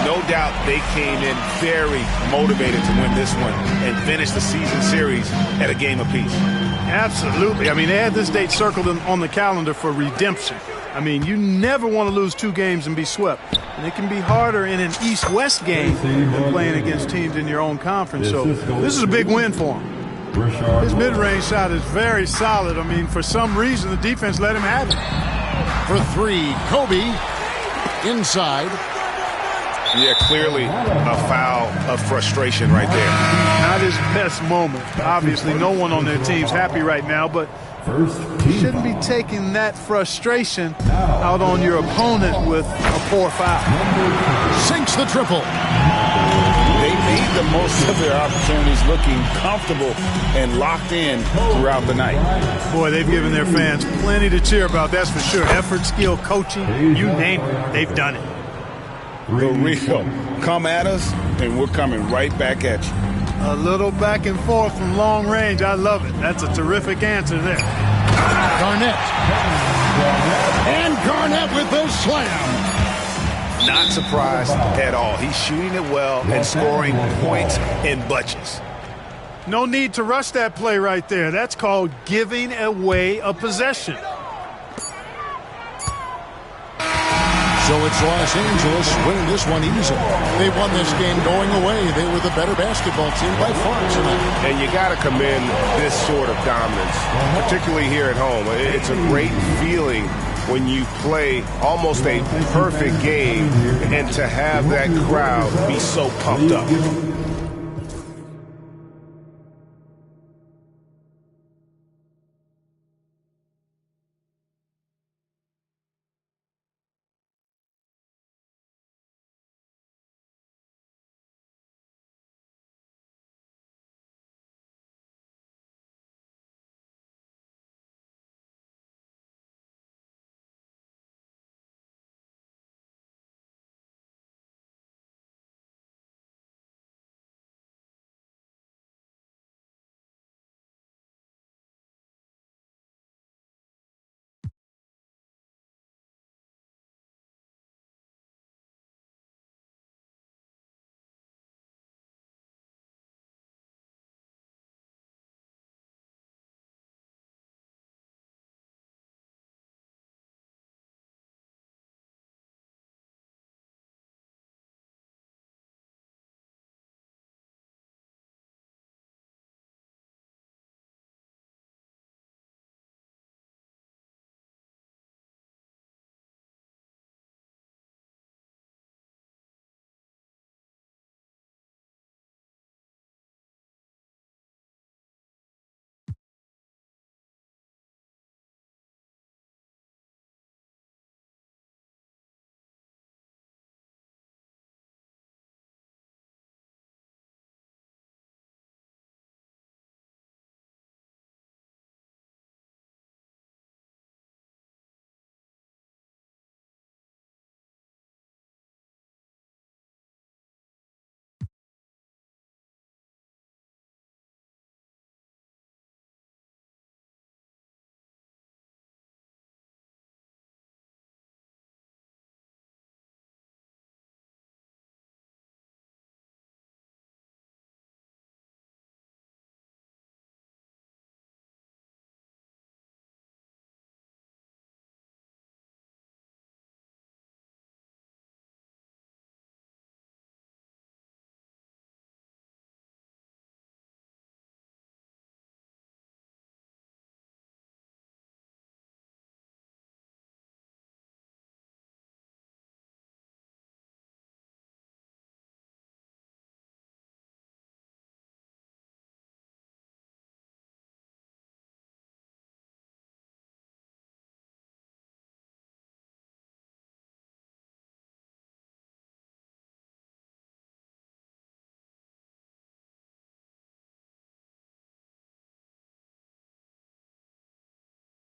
No doubt they came in very motivated to win this one and finish the season series at a game apiece.
Absolutely. I mean, they had this date circled on the calendar for redemption. I mean, you never want to lose 2 games and be swept. And it can be harder in an East-West game than playing against teams in your own conference. So this is a big win for him. His mid-range shot is very solid. I mean, for some reason, the defense let him have it.
For 3, Kobe inside.
Yeah, clearly a foul of frustration right there.
Not his best moment. Obviously, no one on their team's happy right now, but you shouldn't be taking that frustration out on your opponent with a poor foul.
Sinks the triple.
They made the most of their opportunities, looking comfortable and locked in throughout the night.
Boy, they've given their fans plenty to cheer about, that's for sure. Effort, skill, coaching, you name it, they've done it.
The real. Come at us, and we're coming right back at you.
A little back and forth from long range. I love it. That's a terrific answer there.
Garnett. And Garnett with the slam.
Not surprised at all. He's shooting it well and scoring points in bunches.
No need to rush that play right there. That's called giving away a possession.
So it's Los Angeles winning this one easily. They won this game going away. They were the better basketball team by far tonight.
And you got to commend this sort of dominance, particularly here at home. It's a great feeling when you play almost a perfect game and to have that crowd be so pumped up.